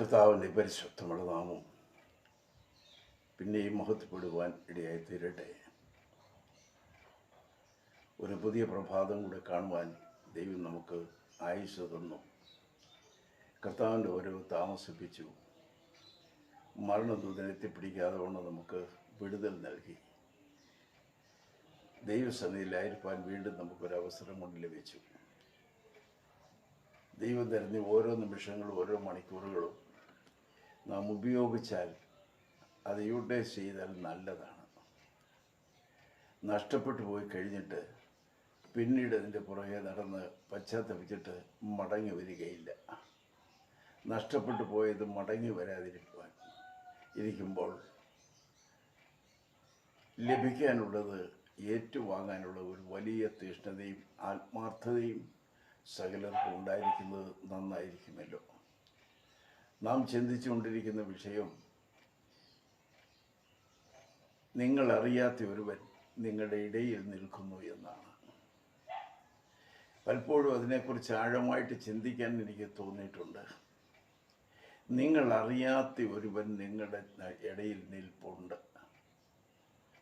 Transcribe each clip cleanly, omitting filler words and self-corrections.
കർത്താവിൻ്റെ പരിശുദ്ധമുള്ള നാമം പിന്നെയും മഹത്വപ്പെടുവാൻ ഇടയായി തീരട്ടെ. ഒരു പുതിയ പ്രഭാതം കൂടെ കാണുവാൻ ദൈവം നമുക്ക് ആയുസ്സ് തന്നു. കർത്താവിൻ്റെ ഓരോ താമസിപ്പിച്ചു. മരണദൂതനെ എത്തിപ്പിടിക്കാതെ കൊണ്ട് നമുക്ക് വിടുതൽ നൽകി. ദൈവസന്നിധിയിലായിരിക്കാൻ വീണ്ടും നമുക്കൊരവസരം കൊണ്ട് ലഭിച്ചു. ദൈവം തരുന്ന ഓരോ നിമിഷങ്ങളും ഓരോ മണിക്കൂറുകളും നാം ഉപയോഗിച്ചാൽ അത് യൂട്ടിലൈസ് ചെയ്താൽ നല്ലതാണ്. നഷ്ടപ്പെട്ടു പോയി കഴിഞ്ഞിട്ട് പിന്നീട് അതിൻ്റെ പുറകെ നടന്ന് പശ്ചാത്തപിച്ചിട്ട് മടങ്ങി വരികയില്ല. നഷ്ടപ്പെട്ടു പോയത് മടങ്ങി വരാതിരിക്കുവാൻ ഇരിക്കുമ്പോൾ ലഭിക്കാനുള്ളത് ഏറ്റുവാങ്ങാനുള്ള ഒരു വലിയ തീഷ്ണതയും ആത്മാർത്ഥതയും സകലർക്കും ഉണ്ടായിരിക്കുന്നത് നന്നായിരിക്കുമല്ലോ. നാം ചിന്തിച്ചുകൊണ്ടിരിക്കുന്ന വിഷയം നിങ്ങളറിയാത്ത ഒരുവൻ നിങ്ങളുടെ ഇടയിൽ നിൽക്കുന്നു എന്നാണ്. പലപ്പോഴും അതിനെക്കുറിച്ച് ആഴമായിട്ട് ചിന്തിക്കാൻ എനിക്ക് തോന്നിയിട്ടുണ്ട്. നിങ്ങളറിയാത്ത ഒരുവൻ നിങ്ങളുടെ ഇടയിൽ നിൽപ്പുണ്ട്,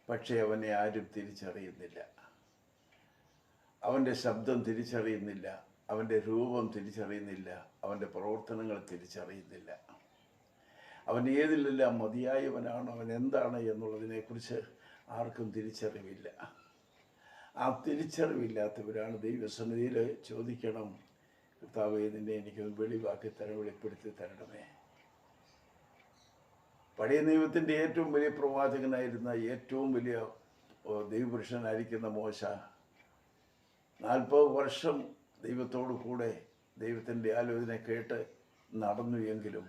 പക്ഷേ അവനെ ആരും തിരിച്ചറിയുന്നില്ല. അവൻ്റെ ശബ്ദം തിരിച്ചറിയുന്നില്ല, അവൻ്റെ രൂപം തിരിച്ചറിയുന്നില്ല, അവൻ്റെ പ്രവർത്തനങ്ങൾ തിരിച്ചറിയുന്നില്ല. അവൻ ഏതിലെല്ലാം മതിയായവനാണ്, അവൻ എന്താണ് എന്നുള്ളതിനെക്കുറിച്ച് ആർക്കും തിരിച്ചറിവില്ല. ആ തിരിച്ചറിവില്ലാത്തവരാണ് ദൈവസന്നിധിയിൽ ചോദിക്കണം, കർത്താവേ നിന്നെ എനിക്കൊന്ന് വെളിപ്പെടുത്തി തരണമേ. പഴയ നിയമത്തിൻ്റെ ഏറ്റവും വലിയ പ്രവാചകനായിരുന്ന ഏറ്റവും വലിയ ദൈവപുരുഷനായിരിക്കുന്ന മോശ 40 വർഷം ദൈവത്തോടു കൂടെ ദൈവത്തിൻ്റെ ആലോചന കേട്ട് നടന്നു എങ്കിലും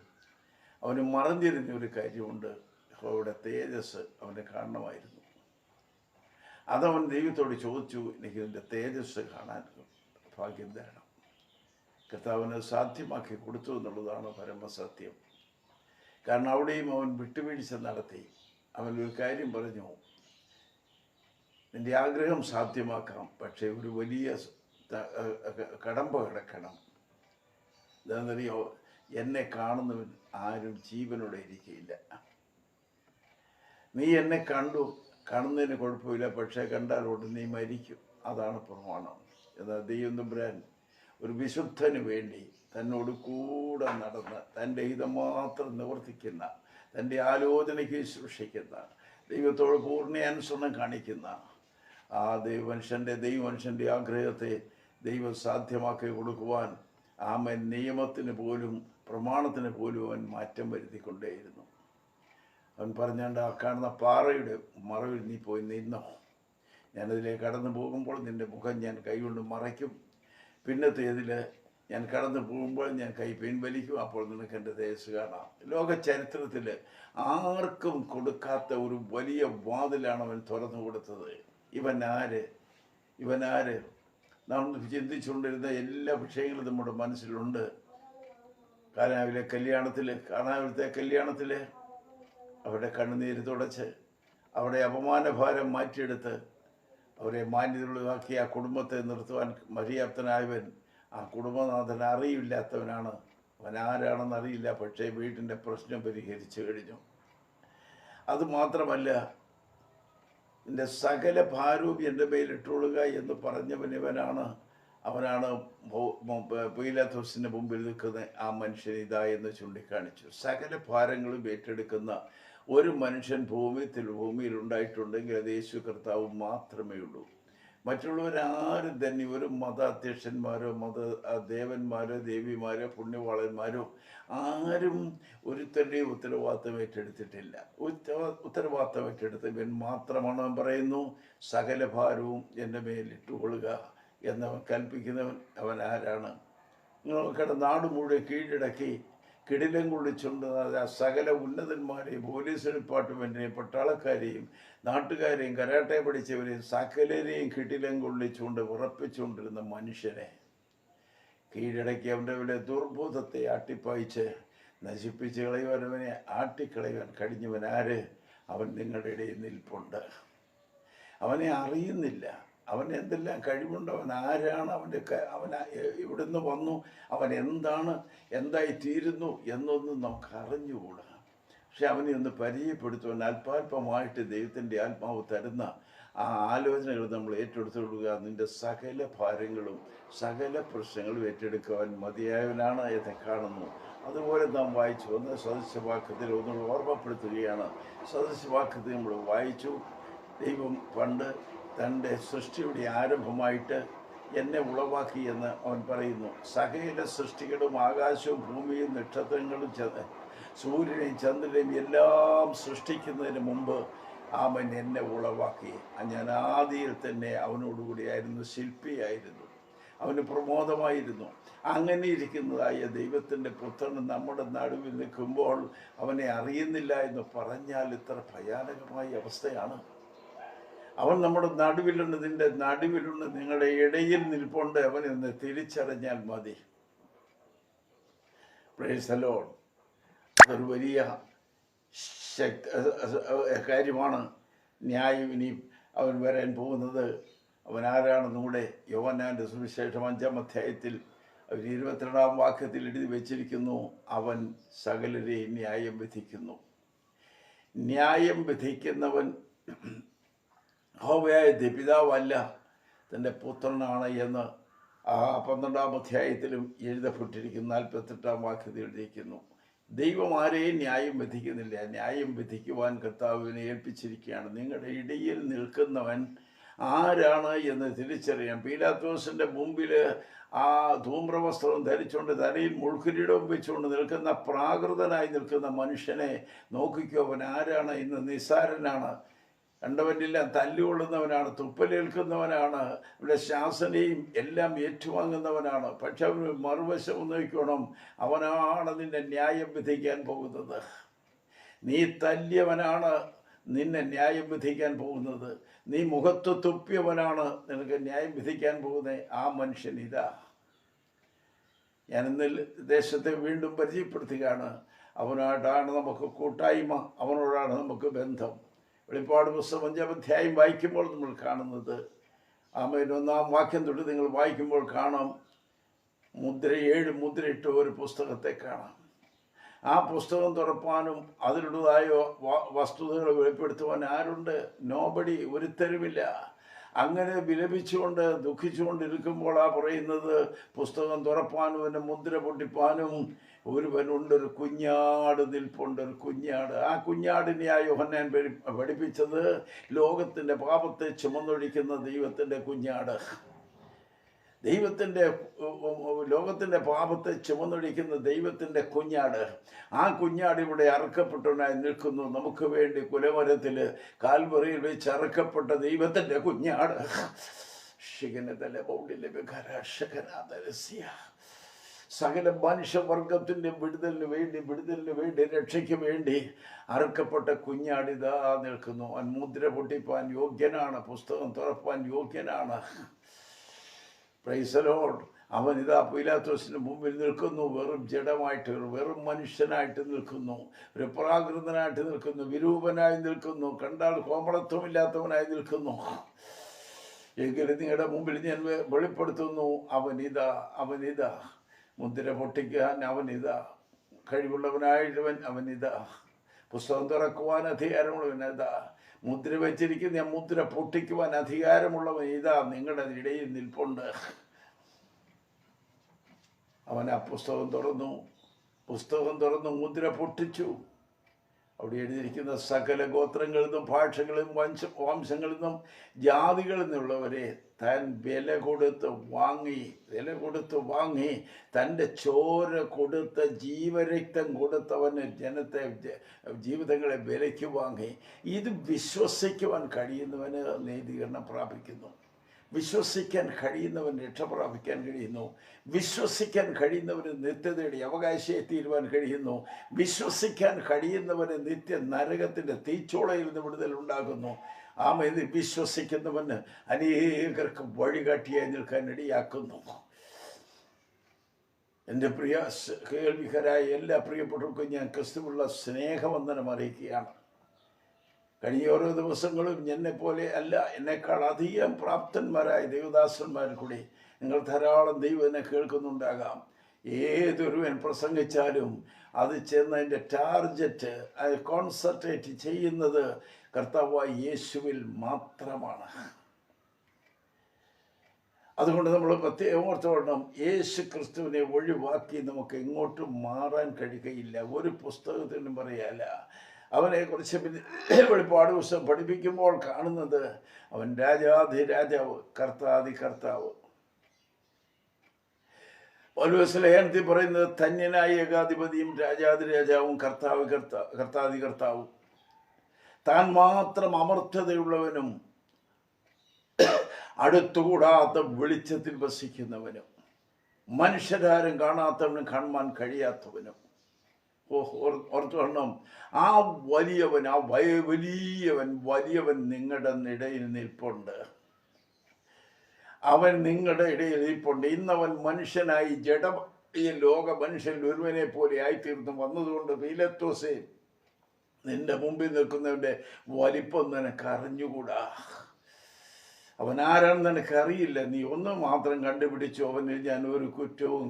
അവന് മറഞ്ഞിരുന്ന ഒരു കാര്യമുണ്ട്. യഹോവയുടെ തേജസ് അവനെ കാണണമായിരുന്നു. അതവൻ ദൈവത്തോട് ചോദിച്ചു, എനിക്ക് ഇതിൻ്റെ തേജസ് കാണാൻ ഭാഗ്യം തരണം. കർത്താവിന് സാധ്യമാക്കി കൊടുത്തു എന്നുള്ളതാണ് പരമസത്യം. കാരണം അവിടെയും അവൻ വിട്ടുവീഴ്ച നടത്തി. അവൻ ഒരു കാര്യം പറഞ്ഞു, നിൻ്റെ ആഗ്രഹം സാധ്യമാക്കാം, പക്ഷേ ഒരു വലിയ കടമ്പ കിടക്കണം. എന്താണെന്നറിയോ, എന്നെ കാണുന്നവൻ ആരും ജീവനോടെ ഇരിക്കുകയില്ല. നീ എന്നെ കാണുന്നതിന് കുഴപ്പമില്ല, പക്ഷേ കണ്ടാൽ ഉടനെ നീ മരിക്കും. അതാണ് പ്രമാണം. എന്നാൽ ദൈവം തമ്പുരാൻ ഒരു വിശുദ്ധന് വേണ്ടി തന്നോട് കൂടെ നടന്ന് തൻ്റെ ഹിതം മാത്രം നിവർത്തിക്കുന്ന, തൻ്റെ ആലോചനയ്ക്ക് ശുശ്രൂഷിക്കുന്ന, ദൈവത്തോട് പൂർണ്ണാനുസരണം കാണിക്കുന്ന ആ ദൈവമനുഷ്യൻ്റെ ആഗ്രഹത്തെ ദൈവം സാധ്യമാക്കി കൊടുക്കുവാൻ ആമൻ നിയമത്തിന് പോലും പ്രമാണത്തിന് പോലും അവൻ മാറ്റം വരുത്തിക്കൊണ്ടേയിരുന്നു. അവൻ പറഞ്ഞാണ്ട്, ആ കാണുന്ന പാറയുടെ മറവിൽ നീ പോയി നിന്നോ, ഞാനതിലേക്ക് കടന്നു പോകുമ്പോൾ നിൻ്റെ മുഖം ഞാൻ കൈകൊണ്ട് മറയ്ക്കും, പിന്നത്തേതിൽ ഞാൻ കടന്നു പോകുമ്പോൾ ഞാൻ കൈ പിൻവലിക്കും, അപ്പോൾ നിനക്ക് എൻ്റെ തേജസ് കാണാം. ലോക ചരിത്രത്തിൽ ആർക്കും കൊടുക്കാത്ത ഒരു വലിയ വാതിലാണ് അവൻ തുറന്നു കൊടുത്തത്. ഇവനാര് നാം ചിന്തിച്ചുകൊണ്ടിരുന്ന എല്ലാ വിഷയങ്ങളും നമ്മുടെ മനസ്സിലുണ്ട്. കാനാവിലത്തെ കല്യാണത്തിൽ അവരുടെ കണ്ണുനീര് തുടച്ച് അവരുടെ അപമാനഭാരം മാറ്റിയെടുത്ത് അവരെ മാന്യതയുള്ളതാക്കി ആ കുടുംബത്തെ നിർത്തുവാൻ പര്യാപ്തനായവൻ ആ കുടുംബനാഥൻ അറിയില്ലാത്തവനാണ്. അവൻ ആരാണെന്ന് അറിയില്ല, പക്ഷേ വീട്ടിൻ്റെ പ്രശ്നം പരിഹരിച്ചു കഴിഞ്ഞു. അതുമാത്രമല്ല, എൻ്റെ സകല ഭാരവും എൻ്റെ മേലിട്ടുകൊള്ളുക എന്ന് പറഞ്ഞവൻ അവനാണ് പീലാത്തോസിൻ്റെ മുമ്പിൽ നിൽക്കുന്ന ആ മനുഷ്യൻ ഇതാ എന്ന് ചൂണ്ടിക്കാണിച്ചു. സകല ഭാരങ്ങളും ഏറ്റെടുക്കുന്ന ഒരു മനുഷ്യൻ ഭൂമിയിൽ ഉണ്ടായിട്ടുണ്ടെങ്കിൽ അത് യേശു കർത്താവ് മാത്രമേ ഉള്ളൂ. മറ്റുള്ളവരാരും തന്നെ ഒരു മതാധ്യക്ഷന്മാരോ ദേവന്മാരോ ദേവിമാരോ പുണ്യവാളന്മാരോ ആരും ഒരുത്തരുടെയും ഉത്തരവാദിത്തം ഏറ്റെടുത്തിട്ടില്ല. ഉത്തരവാദിത്തം ഏറ്റെടുത്തവൻ മാത്രമാണ് അവൻ പറയുന്നു, സകല ഭാരവും എൻ്റെ മേലിട്ടുകൊള്ളുക എന്നവൻ കൽപ്പിക്കുന്നവൻ. അവൻ ആരാണ്? നിങ്ങൾക്കടെ നാട് മുഴുവൻ കീഴടക്കി കിടിലം കൊള്ളിച്ചുകൊണ്ട് സകല ഉന്നതന്മാരെയും പോലീസ് ഡിപ്പാർട്ട്മെൻറ്റിനെയും പട്ടാളക്കാരെയും നാട്ടുകാരെയും കരാട്ടെ പഠിച്ചവരെയും സകലരെയും കിടിലം കൊള്ളിച്ചുകൊണ്ട് ഉറപ്പിച്ചുകൊണ്ടിരുന്ന മനുഷ്യനെ കീഴടക്കി അവൻ്റെ ദുർബോധത്തെ ആട്ടിപ്പായിച്ച് നശിപ്പിച്ച് കളയുവാൻ, അവനെ ആട്ടിക്കളയുവാൻ കഴിഞ്ഞവൻ ആര്? അവൻ നിങ്ങളുടെ ഇടയിൽ നിൽപ്പുണ്ട്. അവനെ അറിയുന്നില്ല. അവൻ എന്തെല്ലാം കഴിവുണ്ട്, അവൻ ആരാണ്, അവൻ ഇവിടുന്ന് വന്നു, അവൻ എന്തായി തീരുന്നു എന്നൊന്നും നമുക്ക് അറിഞ്ഞുകൂടാ. പക്ഷെ അവനെ ഒന്ന് പരിചയപ്പെടുത്തുവാൻ അല്പാൽപമായിട്ട് ദൈവത്തിൻ്റെ ആത്മാവ് തരുന്ന ആ ആലോചനകൾ നമ്മൾ ഏറ്റെടുത്തുകൊടുക്കുക. നിൻ്റെ സകല ഭാരങ്ങളും സകല പ്രശ്നങ്ങളും ഏറ്റെടുക്കുവാൻ മതിയായവനാണ് എന്ന് കാണുന്നു. അതുപോലെ നാം വായിച്ചു ഒന്ന് സദൃശവാക്യത്തിൽ ഒന്നുകൂടെ ഓർമ്മപ്പെടുത്തുകയാണ്. സദൃശവാക്യത്തിൽ നമ്മൾ വായിച്ചു, ദൈവം പണ്ട് തൻ്റെ സൃഷ്ടിയുടെ ആരംഭമായിട്ട് എന്നെ ഉളവാക്കി എന്ന് അവൻ പറയുന്നു. സകല സൃഷ്ടികളും ആകാശവും ഭൂമിയും നക്ഷത്രങ്ങളും സൂര്യനെയും ചന്ദ്രനെയും എല്ലാം സൃഷ്ടിക്കുന്നതിന് മുമ്പ് അവൻ എന്നെ ഉളവാക്കി. ഞാൻ ആദിയിൽ തന്നെ അവനോടുകൂടിയായിരുന്നു, ശില്പിയായിരുന്നു, അവന് പ്രമോദമായിരുന്നു. അങ്ങനെ ഇരിക്കുന്നതായ ദൈവത്തിൻ്റെ പുത്രൻ നമ്മുടെ നടുവിൽ നിൽക്കുമ്പോൾ അവനെ അറിയുന്നില്ല എന്ന് പറഞ്ഞാൽ ഇത്ര ഭയാനകമായ അവസ്ഥയാണ്. അവൻ നമ്മുടെ നടുവിലുണ്ട്, നിന്റെ നടുവിലുണ്ട്, നിങ്ങളുടെ ഇടയിൽ നിൽപ്പുണ്ട്. അവനൊന്ന് തിരിച്ചറിഞ്ഞാൽ മതി. Price the Lord. അതൊരു വലിയ കാര്യമാണ്. ന്യായം ഇനി അവൻ വരാൻ പോകുന്നത്. അവൻ ആരാണെന്നും കൂടെ യോഹന്നാൻ്റെ സുവിശേഷം 5-ാം അധ്യായത്തിൽ 22-ാം വാക്യത്തിൽ എഴുതി വച്ചിരിക്കുന്നു. അവൻ സകലരെയും ന്യായം വിധിക്കുന്നു. ന്യായം വിധിക്കുന്നവൻ യഹോവയായ പിതാവല്ല, തൻ്റെ പുത്രനാണ് എന്ന് 12-ാം അധ്യായത്തിലും എഴുതപ്പെട്ടിരിക്കുന്നു. 48-ാം വാക്യത്തിൽ എഴുതിയിരിക്കുന്നു. ദൈവം ആരെയും ന്യായം വിധിക്കുന്നില്ല. ന്യായം വിധിക്കുവാൻ കർത്താവിനെ ഏൽപ്പിച്ചിരിക്കുകയാണ്. നിങ്ങളുടെ ഇടയിൽ നിൽക്കുന്നവൻ ആരാണ് എന്ന് തിരിച്ചറിയാം. പീലാത്തോസിൻ്റെ മുമ്പിൽ ആ ധൂമ്രവസ്ത്രം ധരിച്ചുകൊണ്ട് തലയിൽ മുൾക്കിരീടവും വെച്ചുകൊണ്ട് നിൽക്കുന്ന പ്രാകൃതനായി നിൽക്കുന്ന മനുഷ്യനെ നോക്കിക്കോ. അവൻ ആരാണ്? ഇന്ന് നിസ്സാരനാണ്, കണ്ടവനെല്ലാം തല്ലുകൊള്ളുന്നവനാണ്, തുപ്പലേൽക്കുന്നവനാണ്, ഇവിടെ ശാസനയും എല്ലാം ഏറ്റുവാങ്ങുന്നവനാണ്. പക്ഷെ അവന് മറുവശം നോക്കണം, അവനാണ് നിന്നെ ന്യായം വിധിക്കാൻ പോകുന്നത്. നീ തല്ലിയവനാണ് നിന്നെ ന്യായം വിധിക്കാൻ പോകുന്നത്. നീ മുഖത്ത് തുപ്പിയവനാണ് നിനക്ക് ന്യായം വിധിക്കാൻ പോകുന്നത്. ആ മനുഷ്യൻ ഇതാ. ഞാൻ ഇന്ന് ദേശത്തെ വീണ്ടും പരിചയപ്പെടുത്തുകയാണ്. അവനോടാണ് നമുക്ക് കൂട്ടായ്മ, അവനോടാണ് നമുക്ക് ബന്ധം. വെളിപ്പാട് പുസ്തകം 5-ാം അധ്യായം വായിക്കുമ്പോൾ നമ്മൾ കാണുന്നത്, 1-ാം വാക്യം തൊട്ട് നിങ്ങൾ വായിക്കുമ്പോൾ കാണാം, 7 മുദ്രയിട്ട ഒരു പുസ്തകത്തെ കാണാം. ആ പുസ്തകം തുറപ്പാനും അതിലുള്ളതായ വസ്തുതകൾ വെളിപ്പെടുത്തുവാൻ ആരുണ്ട്? നോബഡി, ഒരുത്തരുമില്ല. അങ്ങനെ വിലപിച്ചുകൊണ്ട് ദുഃഖിച്ചുകൊണ്ടിരിക്കുമ്പോൾ പറയുന്നത്, പുസ്തകം തുറപ്പാനും അതിൻ്റെ മുദ്ര പൊട്ടിപ്പാനും ഒരുവനുണ്ട്, ഒരു കുഞ്ഞാട് നിൽപ്പുണ്ട്, ഒരു കുഞ്ഞാട്. ആ കുഞ്ഞാടിനെയായി യോഹന്നാൻ പഠിപ്പിച്ചത് ലോകത്തിൻ്റെ പാപത്തെ ചുമന്നൊഴിക്കുന്ന ദൈവത്തിൻ്റെ കുഞ്ഞാട്. ലോകത്തിൻ്റെ പാപത്തെ ചുമന്നൊഴിക്കുന്ന ദൈവത്തിൻ്റെ കുഞ്ഞാട്. ആ കുഞ്ഞാട് ഇവിടെ അറക്കപ്പെട്ടവനായി നിൽക്കുന്നു. നമുക്ക് വേണ്ടി കുലമരത്തിൽ കാൽവറിയിൽ വെച്ച് അറക്കപ്പെട്ട ദൈവത്തിൻ്റെ കുഞ്ഞാട്. സകല മനുഷ്യവർഗത്തിൻ്റെ വിടുതലിന് വേണ്ടി രക്ഷയ്ക്ക് വേണ്ടി അറുക്കപ്പെട്ട കുഞ്ഞാടിതാ നിൽക്കുന്നു. അവൻ മുദ്ര പൊട്ടിപ്പാൻ യോഗ്യനാണ്, പുസ്തകം തുറപ്പാൻ യോഗ്യനാണ്. Praise the Lord. അവൻ ഇതാ പീലാത്തോസിന് മുമ്പിൽ നിൽക്കുന്നു. വെറും ജഡമായിട്ട്, വെറും മനുഷ്യനായിട്ട് നിൽക്കുന്നു, ഒരു പ്രാകൃതനായിട്ട് നിൽക്കുന്നു, വിരൂപനായി നിൽക്കുന്നു, കണ്ടാൽ കോമളത്വമില്ലാത്തവനായി നിൽക്കുന്നു. എങ്കിലും നിങ്ങളുടെ മുമ്പിൽ ഞാൻ വെളിപ്പെടുത്തുന്നു, അവനിതാ മുദ്ര പൊട്ടിക്കാൻ അവനിതാ, കഴിവുള്ളവനായിട്ടവൻ അവനിതാ, പുസ്തകം തുറക്കുവാൻ അധികാരമുള്ളവൻ ഇതാ, മുദ്ര വെച്ചിരിക്കുന്ന മുദ്ര പൊട്ടിക്കുവാൻ അധികാരമുള്ളവൻ ഇതാ നിങ്ങളുടെ ഇടയിൽ നിൽപ്പുണ്ട്. അവൻ ആ പുസ്തകം തുറന്നു മുദ്ര പൊട്ടിച്ചു. അവിടെ എഴുതിയിരിക്കുന്ന സകല ഗോത്രങ്ങളിൽ നിന്നും ഭാഷകളിൽ നിന്നും വംശങ്ങളിൽ നിന്നും ജാതികളിൽ നിന്നുള്ളവരെ താൻ വില കൊടുത്ത് വാങ്ങി തൻ്റെ ചോര കൊടുത്ത് ജീവരക്തം കൊടുത്തവന് ജീവിതങ്ങളെ വിലയ്ക്ക് വാങ്ങി. ഇത് വിശ്വസിക്കുവാൻ കഴിയുന്നവന് നീതീകരണം പ്രാപിക്കുന്നു. വിശ്വസിക്കാൻ കഴിയുന്നവൻ രക്ഷ പ്രാപിക്കാൻ കഴിയുന്നു. വിശ്വസിക്കാൻ കഴിയുന്നവന് നിത്യതയുടെ അവകാശിയെ തീരുവാൻ കഴിയുന്നു. വിശ്വസിക്കാൻ കഴിയുന്നവന് നിത്യ നരകത്തിൻ്റെ തീച്ചോളയിൽ നിന്ന് വിടുതൽ ഉണ്ടാകുന്നു. ഇത് വിശ്വസിക്കുന്നവന് അനേകർക്ക് വഴികാട്ടിയായി നിൽക്കാൻ ഇടയാക്കുന്നു. എൻ്റെ പ്രിയ കേൾവികരായ എല്ലാ പ്രിയപ്പെട്ടവർക്കും ഞാൻ ക്രിസ്തുവുള്ള സ്നേഹവന്ദനം അറിയിക്കുകയാണ്. കഴിഞ്ഞ ഓരോ ദിവസങ്ങളും എന്നെപ്പോലെ അല്ല, എന്നേക്കാൾ അധികം പ്രാപ്തന്മാരായ ദൈവദാസന്മാർ കൂടി നിങ്ങൾ ധാരാളം ദൈവം എന്നെ കേൾക്കുന്നുണ്ടാകാം. ഏതൊരുവൻ പ്രസംഗിച്ചാലും അത് ചെന്ന് അതിൻ്റെ ടാർജറ്റ്, അത് കോൺസെൻട്രേറ്റ് ചെയ്യുന്നത് കർത്താവായ യേശുവിൽ മാത്രമാണ്. അതുകൊണ്ട് നമ്മൾ പ്രത്യേകം ഓർത്തോളണം, യേശു ക്രിസ്തുവിനെ ഒഴിവാക്കി നമുക്ക് എങ്ങോട്ടും മാറാൻ കഴിയുകയില്ല. ഒരു പുസ്തകത്തിനും പറയാല്ല. അവനെക്കുറിച്ച് വെളിപ്പാട് പുസ്തകം പഠിപ്പിക്കുമ്പോൾ കാണുന്നത് അവൻ രാജാധിരാജാവ്, കർത്താതി കർത്താവ്. പൗലോസ് ലേഖനത്തിൽ പറയുന്നത് ധന്യനായ ഏകാധിപതിയും രാജാതിരാജാവും കർത്താതി കർത്താവും, താൻ മാത്രം അമർത്യതയുള്ളവനും അടുത്തുകൂടാത്ത വെളിച്ചത്തിൽ വസിക്കുന്നവനും മനുഷ്യരാരും കാണാത്തവനും കാണുവാൻ കഴിയാത്തവനും. ഓർത്തോണം, ആ വലിയവൻ, ആ വലിയവൻ നിങ്ങളുടെ ഇടയിൽ നിൽപ്പുണ്ട്. അവൻ നിങ്ങളുടെ ഇടയിൽ നിൽപ്പുണ്ട്. ഇന്നവൻ മനുഷ്യനായി ഈ ലോക മനുഷ്യൻ ഒരുവനെ പോലെ ആയിത്തീർന്നു വന്നതുകൊണ്ട് പീലാത്തോസേ, നിന്റെ മുമ്പിൽ നിൽക്കുന്നവൻ്റെ വലിപ്പം നിനക്ക് അറിഞ്ഞുകൂടാ. അവൻ ആരാണെന്ന് നിനക്കറിയില്ല. നീ ഒന്ന് മാത്രം കണ്ടുപിടിച്ചു, അവനിൽ ഞാൻ ഒരു കുറ്റവും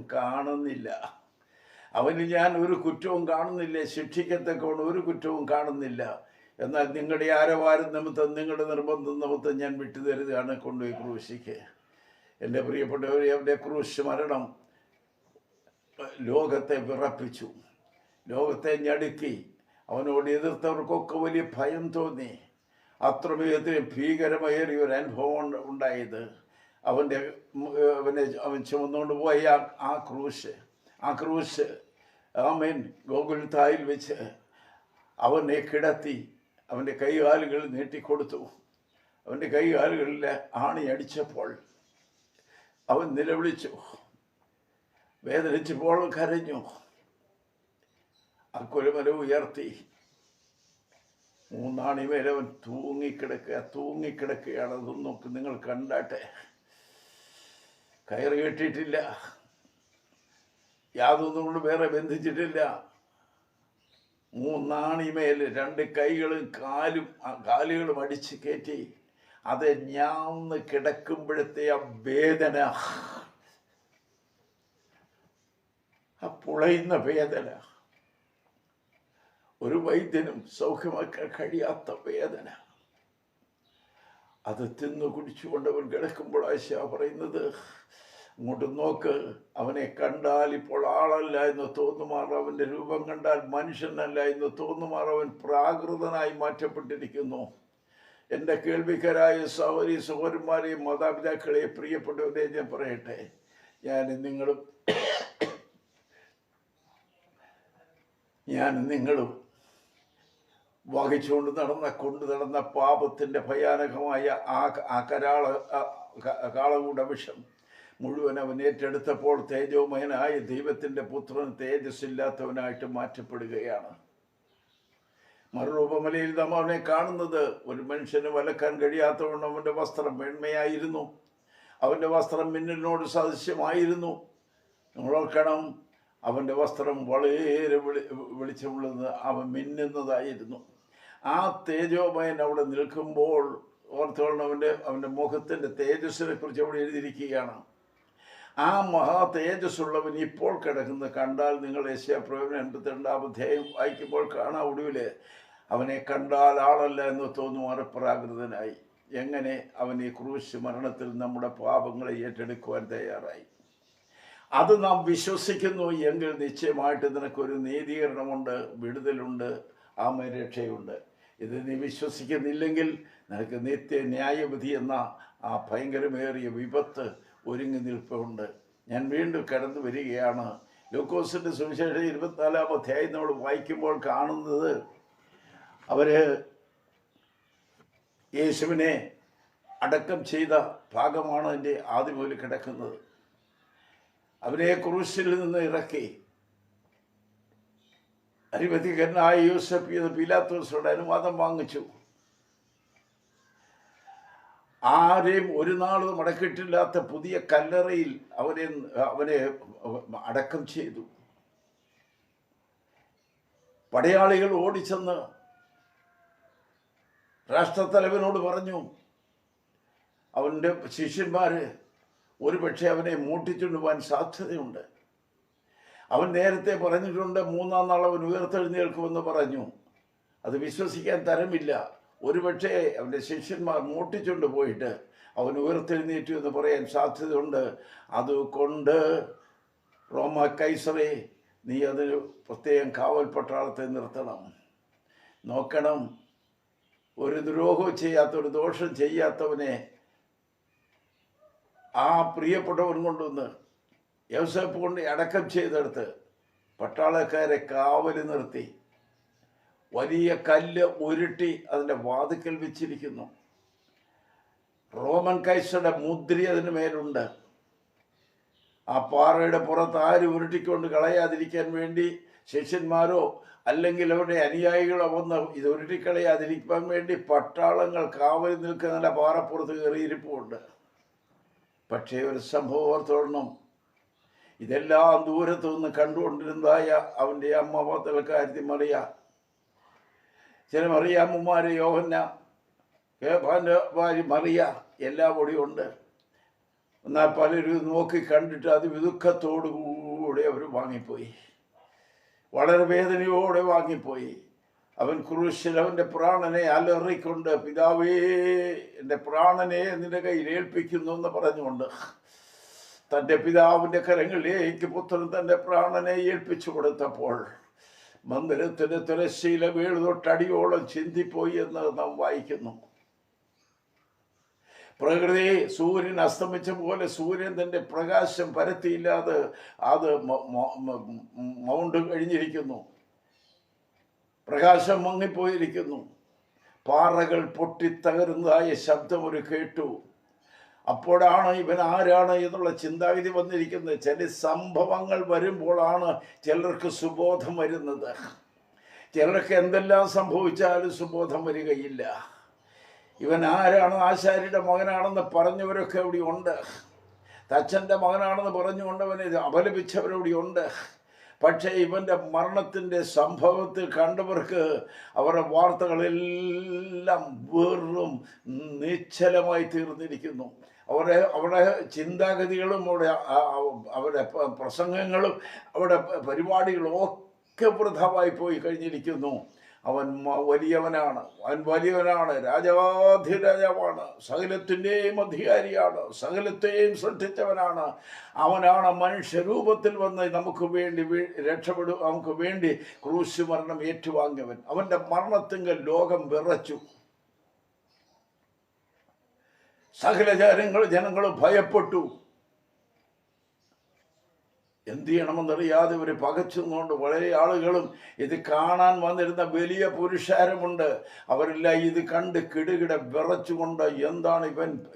കാണുന്നില്ല. ശിക്ഷിക്കത്തക്കവണ്ണം ഒരു കുറ്റവും കാണുന്നില്ല. എന്നാൽ നിങ്ങളുടെ ആരവാരം നിമിത്തം, നിങ്ങളുടെ നിർബന്ധം നിമിത്തം ഞാൻ വിട്ടുതരുകയാണ്, കൊണ്ടുപോയി ക്രൂശിക്ക്. എൻ്റെ പ്രിയപ്പെട്ടവരെ, അവൻ്റെ ക്രൂശ് മരണം ലോകത്തെ വിറപ്പിച്ചു, ലോകത്തെ ഞടുക്കി. അവനോട് എതിർത്തവർക്കൊക്കെ വലിയ ഭയം തോന്നി. അത്രമേയത്തിന് ഭീകരമേറിയ ഒരു അനുഭവം ഉണ്ടായത്. അവൻ ചുമന്നുകൊണ്ട് പോയ ആ ക്രൂശ് ആമേൻ ഗോകുൽത്തായിൽ വെച്ച് അവനെ കിടത്തി അവൻ്റെ കൈകാലുകൾ നീട്ടിക്കൊടുത്തു. അവൻ്റെ കൈകാലുകളിൽ ആണി അടിച്ചപ്പോൾ അവൻ നിലവിളിച്ചു, വേദനിച്ചപ്പോൾ കരഞ്ഞു. ആ കുലമല ഉയർത്തി 3 ആണിമേൽ അവൻ തൂങ്ങിക്കിടക്കുകയാണ്. അതൊന്നും നിങ്ങൾ കണ്ടാട്ടെ. കയറ് കെട്ടിയിട്ടില്ല, യാതൊന്നും കൊണ്ട് വേറെ ബന്ധിച്ചിട്ടില്ല. 3 ആണിമേൽ 2 കൈകളും കാലുകളും അടിച്ച് കയറ്റി. അത് ഞാന്ന് കിടക്കുമ്പോഴത്തെ ആ വേദന, ആ പുളയുന്ന വേദന, ഒരു വൈദ്യനും സൗഖ്യമാക്കാൻ കഴിയാത്ത വേദന. അത് തിന്നു കുടിച്ചുകൊണ്ട് അവൻ കിടക്കുമ്പോൾ ആശാ പറയുന്നത്, അങ്ങോട്ട് നോക്ക്, അവനെ കണ്ടാൽ ഇപ്പോൾ ആളല്ല എന്ന് തോന്നുമാർ, അവൻ്റെ രൂപം കണ്ടാൽ മനുഷ്യനല്ല എന്ന് തോന്നുമാർ അവൻ പ്രാകൃതനായി മാറ്റപ്പെട്ടിരിക്കുന്നു. എൻ്റെ കേൾവിക്കാരായ സഹോദരി സഹോദരന്മാരെയും മാതാപിതാക്കളെ, പ്രിയപ്പെട്ടവരെ ഞാൻ പറയട്ടെ, ഞാനും നിങ്ങളും വഹിച്ചുകൊണ്ട് നടന്ന പാപത്തിൻ്റെ ഭയാനകമായ ആ കാളകൂട വിഷം മുഴുവൻ അവൻ ഏറ്റെടുത്തപ്പോൾ തേജോമയനായ ദൈവത്തിൻ്റെ പുത്രൻ തേജസ്സില്ലാത്തവനായിട്ട് മാറ്റപ്പെടുകയാണ്. മറുരൂപമലയിൽ നാം അവനെ കാണുന്നത് ഒരു മനുഷ്യന് വലക്കാൻ കഴിയാത്തവണ്ണം അവൻ്റെ വസ്ത്രം വെണ്മയായിരുന്നു, അവൻ്റെ വസ്ത്രം മിന്നലിനോട് സദൃശ്യമായിരുന്നു. നമ്മൾ ഓർക്കണം, അവൻ്റെ വസ്ത്രം വളരെ വെളിച്ചമുള്ളത്, അവൻ മിന്നുന്നതായിരുന്നു. ആ തേജോമയൻ അവിടെ നിൽക്കുമ്പോൾ ഓർത്തോളം അവൻ്റെ മുഖത്തിൻ്റെ തേജസ്സിനെ കുറിച്ച് അവിടെ എഴുതിയിരിക്കുകയാണ്. ആ മഹാ തേജസ്സുള്ളവൻ ഇപ്പോൾ കിടക്കുന്നത് കണ്ടാൽ, നിങ്ങൾ യെശയ്യാപ്രവചനം 82 അധ്യായം വായിക്കുമ്പോൾ കാണാം, ഒടുവിൽ അവനെ കണ്ടാൽ ആളല്ല എന്ന് തോന്നുമാറ് പ്രാകൃതനായി. എങ്ങനെ അവൻ ഈ ക്രൂശ് മരണത്തിൽ നമ്മുടെ പാപങ്ങളെ ഏറ്റെടുക്കുവാൻ തയ്യാറായി. അത് നാം വിശ്വസിക്കുന്നു എങ്കിൽ നിശ്ചയമായിട്ട് നിനക്കൊരു നീതീകരണമുണ്ട്, വിടുതലുണ്ട്, രക്ഷയുണ്ട്. ഇത് നീ വിശ്വസിക്കുന്നില്ലെങ്കിൽ നിനക്ക് നിത്യ ന്യായവിധി എന്ന ആ ഭയങ്കരമേറിയ വിപത്ത് ഒരുങ്ങി നിൽപ്പുണ്ട്. ഞാൻ വീണ്ടും കടന്നു വരികയാണ്. ലൂക്കോസിൻ്റെ സുവിശേഷം 24 അധ്യായം നമ്മൾ വായിക്കുമ്പോൾ കാണുന്നത്, യേശുവിനെ അടക്കം ചെയ്ത ഭാഗമാണ് അതിൻ്റെ ആദ്യം മുതൽ കിടക്കുന്നത്. അവനെ ക്രൂശിൽ നിന്ന് ഇറക്കി അരിമത്യക്കാരനായ യോസേഫ് പീലാത്തോസിനോട് അനുവാദം വാങ്ങിച്ചു. ആരെയും ഒരു നാളും അടക്കിയിട്ടില്ലാത്ത പുതിയ കല്ലറയിൽ അവനെ അടക്കം ചെയ്തു. പടയാളികൾ ഓടിച്ചെന്ന് രാഷ്ട്രത്തലവനോട് പറഞ്ഞു, അവൻ്റെ ശിഷ്യന്മാർ ഒരുപക്ഷെ അവനെ മോട്ടിച്ചുകൊണ്ട് പോകാൻ സാധ്യതയുണ്ട്. അവൻ നേരത്തെ പറഞ്ഞിട്ടുണ്ട് 3-ാം നാൾ അവൻ ഉയർത്തെഴുന്നേൽക്കുമെന്ന് പറഞ്ഞു. അത് വിശ്വസിക്കാൻ തരമില്ല. ഒരുപക്ഷെ അവൻ്റെ ശിഷ്യന്മാർ മോട്ടിച്ചുകൊണ്ട് പോയിട്ട് അവൻ ഉയർത്തെഴുന്നേറ്റു എന്ന് പറയാൻ സാധ്യതയുണ്ട്. അതുകൊണ്ട് റോമ കൈസറെ, നീ അതിന് പ്രത്യേകം കാവൽ പട്ടാളത്തെ നിർത്തണം. നോക്കണം, ഒരു ദ്രോഹവും ചെയ്യാത്ത, ഒരു ദോഷം ചെയ്യാത്തവനെ ആ പ്രിയപ്പെട്ടവൻ കൊണ്ടുവന്ന് യോസേപ്പ് കൊണ്ട് അടക്കം ചെയ്തെടുത്ത് പട്ടാളക്കാരെ കാവല് നിർത്തി വലിയ കല്ല് ഉരുട്ടി അതിൻ്റെ വാതിക്കൽ വെച്ചിരിക്കുന്നു. റോമൻ കൈസറുടെ മുദ്ര അതിന് മേലുണ്ട്. ആ പാറയുടെ പുറത്ത് ആരും ഉരുട്ടിക്കൊണ്ട് കളയാതിരിക്കാൻ വേണ്ടി ശിഷ്യന്മാരോ അല്ലെങ്കിൽ അവരുടെ അനുയായികളോ വന്ന് ഇത് ഉരുട്ടിക്കളയാതിരിക്കാൻ വേണ്ടി പട്ടാളങ്ങൾ കാവൽ നിൽക്കുന്ന പാറപ്പുറത്ത് കയറിയിരിപ്പുണ്ട്. പക്ഷേ ഒരു സംഭവം ഓർത്തോളണം, ഇതെല്ലാം ദൂരത്തു നിന്ന് കണ്ടുകൊണ്ടിരുന്നതായ അവൻ്റെ അമ്മ പത്തലക്കാരത്തി മറിയ, ചില മറിയാമ്മമാര്, യോഹന്ന, കേഫാൻ്റെ ഭാര്യ മറിയ, എല്ലാം കൂടിയുണ്ട്. എന്നാൽ പലരും നോക്കി കണ്ടിട്ട് അത് ദുഃഖത്തോടുകൂടെ അവർ വാങ്ങിപ്പോയി, വളരെ വേദനയോടെ വാങ്ങിപ്പോയി. അവൻ ക്രൂശിൽ അവൻ്റെ പ്രാണനെ അലറിക്കൊണ്ട്, പിതാവേ, എൻ്റെ പ്രാണനെ നിന്റെ കയ്യിൽ ഏൽപ്പിക്കുന്നു എന്ന് പറഞ്ഞുകൊണ്ട് തൻ്റെ പിതാവിൻ്റെ കരങ്ങളിലേക്ക് പുത്രൻ തൻ്റെ പ്രാണനെ ഏൽപ്പിച്ചു കൊടുത്തപ്പോൾ മന്ദിരത്തിൻ്റെ തിരശ്ശീല വീട് തൊട്ടടിയോളം ചിന്തിപ്പോയി എന്ന് നാം വായിക്കുന്നു. പ്രകൃതി സൂര്യൻ അസ്തമിച്ച പോലെ സൂര്യൻ തൻ്റെ പ്രകാശം പരത്തിയില്ലാതെ അത് മൗണ്ട് കഴിഞ്ഞിരിക്കുന്നു. പ്രകാശം മങ്ങിപ്പോയിരിക്കുന്നു. പാറകൾ പൊട്ടിത്തകരുന്നതായ ശബ്ദം ഒരു കേട്ടു. അപ്പോഴാണ് ഇവൻ ആരാണ് എന്നുള്ള ചിന്താഗതി വന്നിരിക്കുന്നത്. ചില സംഭവങ്ങൾ വരുമ്പോഴാണ് ചിലർക്ക് സുബോധം വരുന്നത്. ചിലർക്ക് എന്തെല്ലാം സംഭവിച്ചാലും സുബോധം വരികയില്ല. ഇവൻ ആരാണ്, ആശാരിയുടെ മകനാണെന്ന് പറഞ്ഞവരൊക്കെ ഇവിടെ ഉണ്ട്. തച്ചൻ്റെ മകനാണെന്ന് പറഞ്ഞുകൊണ്ട് അവനെ അപലപിച്ചവരിവിടെ ഉണ്ട്. പക്ഷേ ഇവൻ്റെ മരണത്തിൻ്റെ സംഭവത്തിൽ കണ്ടവർക്ക് അവരുടെ വാർത്തകളെല്ലാം വെറും നിശ്ചലമായി തീർന്നിരിക്കുന്നു. അവരുടെ ചിന്താഗതികളും അവരുടെ പ്രസംഗങ്ങളും അവരുടെ പരിപാടികളും ഒക്കെ വൃഥാവായി പോയി കഴിഞ്ഞിരിക്കുന്നു. അവൻ വലിയവനാണ്, രാജാധിരാജാവാണ്, സകലത്തിൻ്റെയും അധികാരിയാണ്, സകലത്തെയും സൃഷ്ടിച്ചവനാണ്. അവനാണ് മനുഷ്യരൂപത്തിൽ വന്ന് നമുക്ക് വേണ്ടി നമുക്ക് വേണ്ടി ക്രൂശ് മരണം ഏറ്റുവാങ്ങിയവൻ. അവൻ്റെ മരണത്തിങ്കൽ ലോകം വിറച്ചു. സകല ജനങ്ങളും ഭയപ്പെട്ടു. എന്ത് ചെയ്യണമെന്നറിയാതെ ഒരു പകച്ചുകൊണ്ട് വളരെ ആളുകളും ഇത് കാണാൻ വന്നിരുന്ന വലിയ പുരുഷാരമുണ്ട്. അവരെല്ലാം ഇത് കണ്ട് കിടുകിട വിറച്ചുകൊണ്ട്, എന്താണ്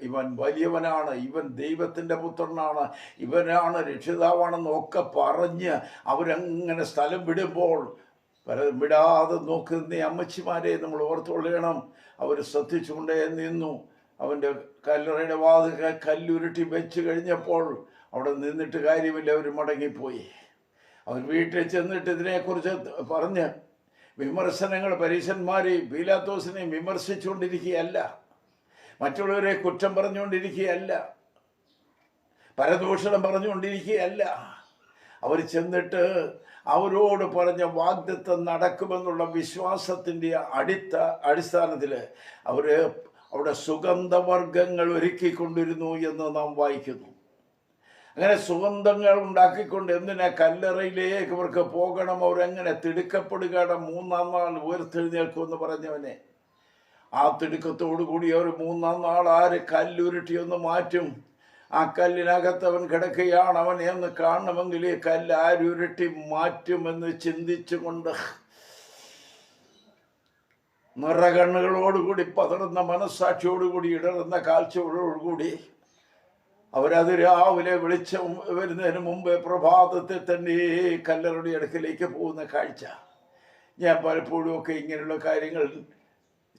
ഇവൻ വലിയവനാണ്, ഇവൻ ദൈവത്തിൻ്റെ പുത്രനാണ്, ഇവനാണ് രക്ഷിതാവാണെന്ന് ഒക്കെ പറഞ്ഞ് അവരങ്ങനെ സ്ഥലം വിടുമ്പോൾ വിടാതെ നോക്കുന്ന അമ്മച്ചിമാരെ നമ്മൾ ഓർത്തുകൊള്ളണം. അവർ ശ്രദ്ധിച്ചുകൊണ്ടേ നിന്നു. അവൻ്റെ കല്ലറയുടെ വാതിൽ കല്ലുരുട്ടി വെച്ച് കഴിഞ്ഞപ്പോൾ അവിടെ നിന്നിട്ട് കാര്യമില്ല, അവർ മടങ്ങിപ്പോയി. അവർ വീട്ടിൽ ചെന്നിട്ട് ഇതിനെക്കുറിച്ച് പറഞ്ഞ് വിമർശനങ്ങൾ, പരീശന്മാരെ പീലാത്തോസിനെ വിമർശിച്ചുകൊണ്ടിരിക്കുകയല്ല, മറ്റുള്ളവരെ കുറ്റം പറഞ്ഞുകൊണ്ടിരിക്കുകയല്ല, പരദൂഷണം പറഞ്ഞുകൊണ്ടിരിക്കുകയല്ല. അവർ ചെന്നിട്ട് അവരോട് പറഞ്ഞ വാഗ്ദത്തം നടക്കുമെന്നുള്ള വിശ്വാസത്തിൻ്റെ അടിസ്ഥാനത്തിൽ അവർ അവിടെ സുഗന്ധവർഗങ്ങൾ ഒരുക്കിക്കൊണ്ടിരുന്നു എന്ന് നാം വായിക്കുന്നു. അങ്ങനെ സുഗന്ധങ്ങൾ ഉണ്ടാക്കിക്കൊണ്ട് എന്തിനാ കല്ലറയിലേക്ക് അവർക്ക് പോകണം, അവരെങ്ങനെ തിടുക്കപ്പെടുകയാണ്. 3-ാം നാൾ ഉയർത്തെഴുന്നേൽക്കുമെന്ന് പറഞ്ഞവനെ ആ തിടുക്കത്തോടു കൂടി അവർ 3-ാം നാൾ ആര് കല്ലുരുട്ടിയൊന്ന് മാറ്റും. ആ കല്ലിനകത്ത് അവൻ കിടക്കുകയാണ്. അവൻ എന്ന് കാണണമെങ്കിൽ ഈ കല്ല് ആരുരുട്ടി മാറ്റുമെന്ന് ചിന്തിച്ചുകൊണ്ട് നിറകണ്ണുകളോടുകൂടി, പതറുന്ന മനസ്സാക്ഷിയോടുകൂടി, ഇടറുന്ന കാഴ്ചയോടുകൂടി അവരത് രാവിലെ വെളിച്ചം വരുന്നതിന് മുമ്പ് പ്രഭാതത്തിൽ തന്നെ കല്ലറുടെ അടുക്കിലേക്ക് പോകുന്ന കാഴ്ച ഞാൻ പലപ്പോഴും ഒക്കെ ഇങ്ങനെയുള്ള കാര്യങ്ങൾ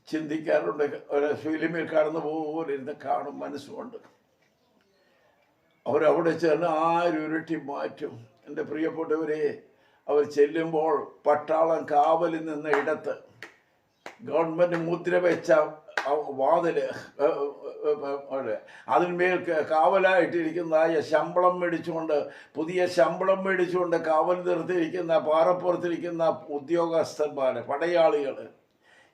ചിന്തിക്കാറുണ്ട്. ഒരു ഫിലിമിൽ കാണുന്ന പോലെ ഇരുന്ന് കാണും മനസ്സുകൊണ്ട്. അവരവിടെ ചേർന്ന് ആരുരുട്ടി മാറ്റും. എൻ്റെ പ്രിയപ്പെട്ടവരെ, അവർ ചെല്ലുമ്പോൾ പട്ടാളം കാവലിൽ നിന്ന ഇടത്ത് ഗവൺമെൻറ് മുദ്ര വെച്ച വാതില് അതിന്മേൽ കാവലായിട്ടിരിക്കുന്നതായ ശമ്പളം മേടിച്ചുകൊണ്ട്, പുതിയ ശമ്പളം മേടിച്ചുകൊണ്ട് കാവൽ നിർത്തിയിരിക്കുന്ന പാറപ്പുറത്തിരിക്കുന്ന ഉദ്യോഗസ്ഥന്മാർ, പടയാളികൾ,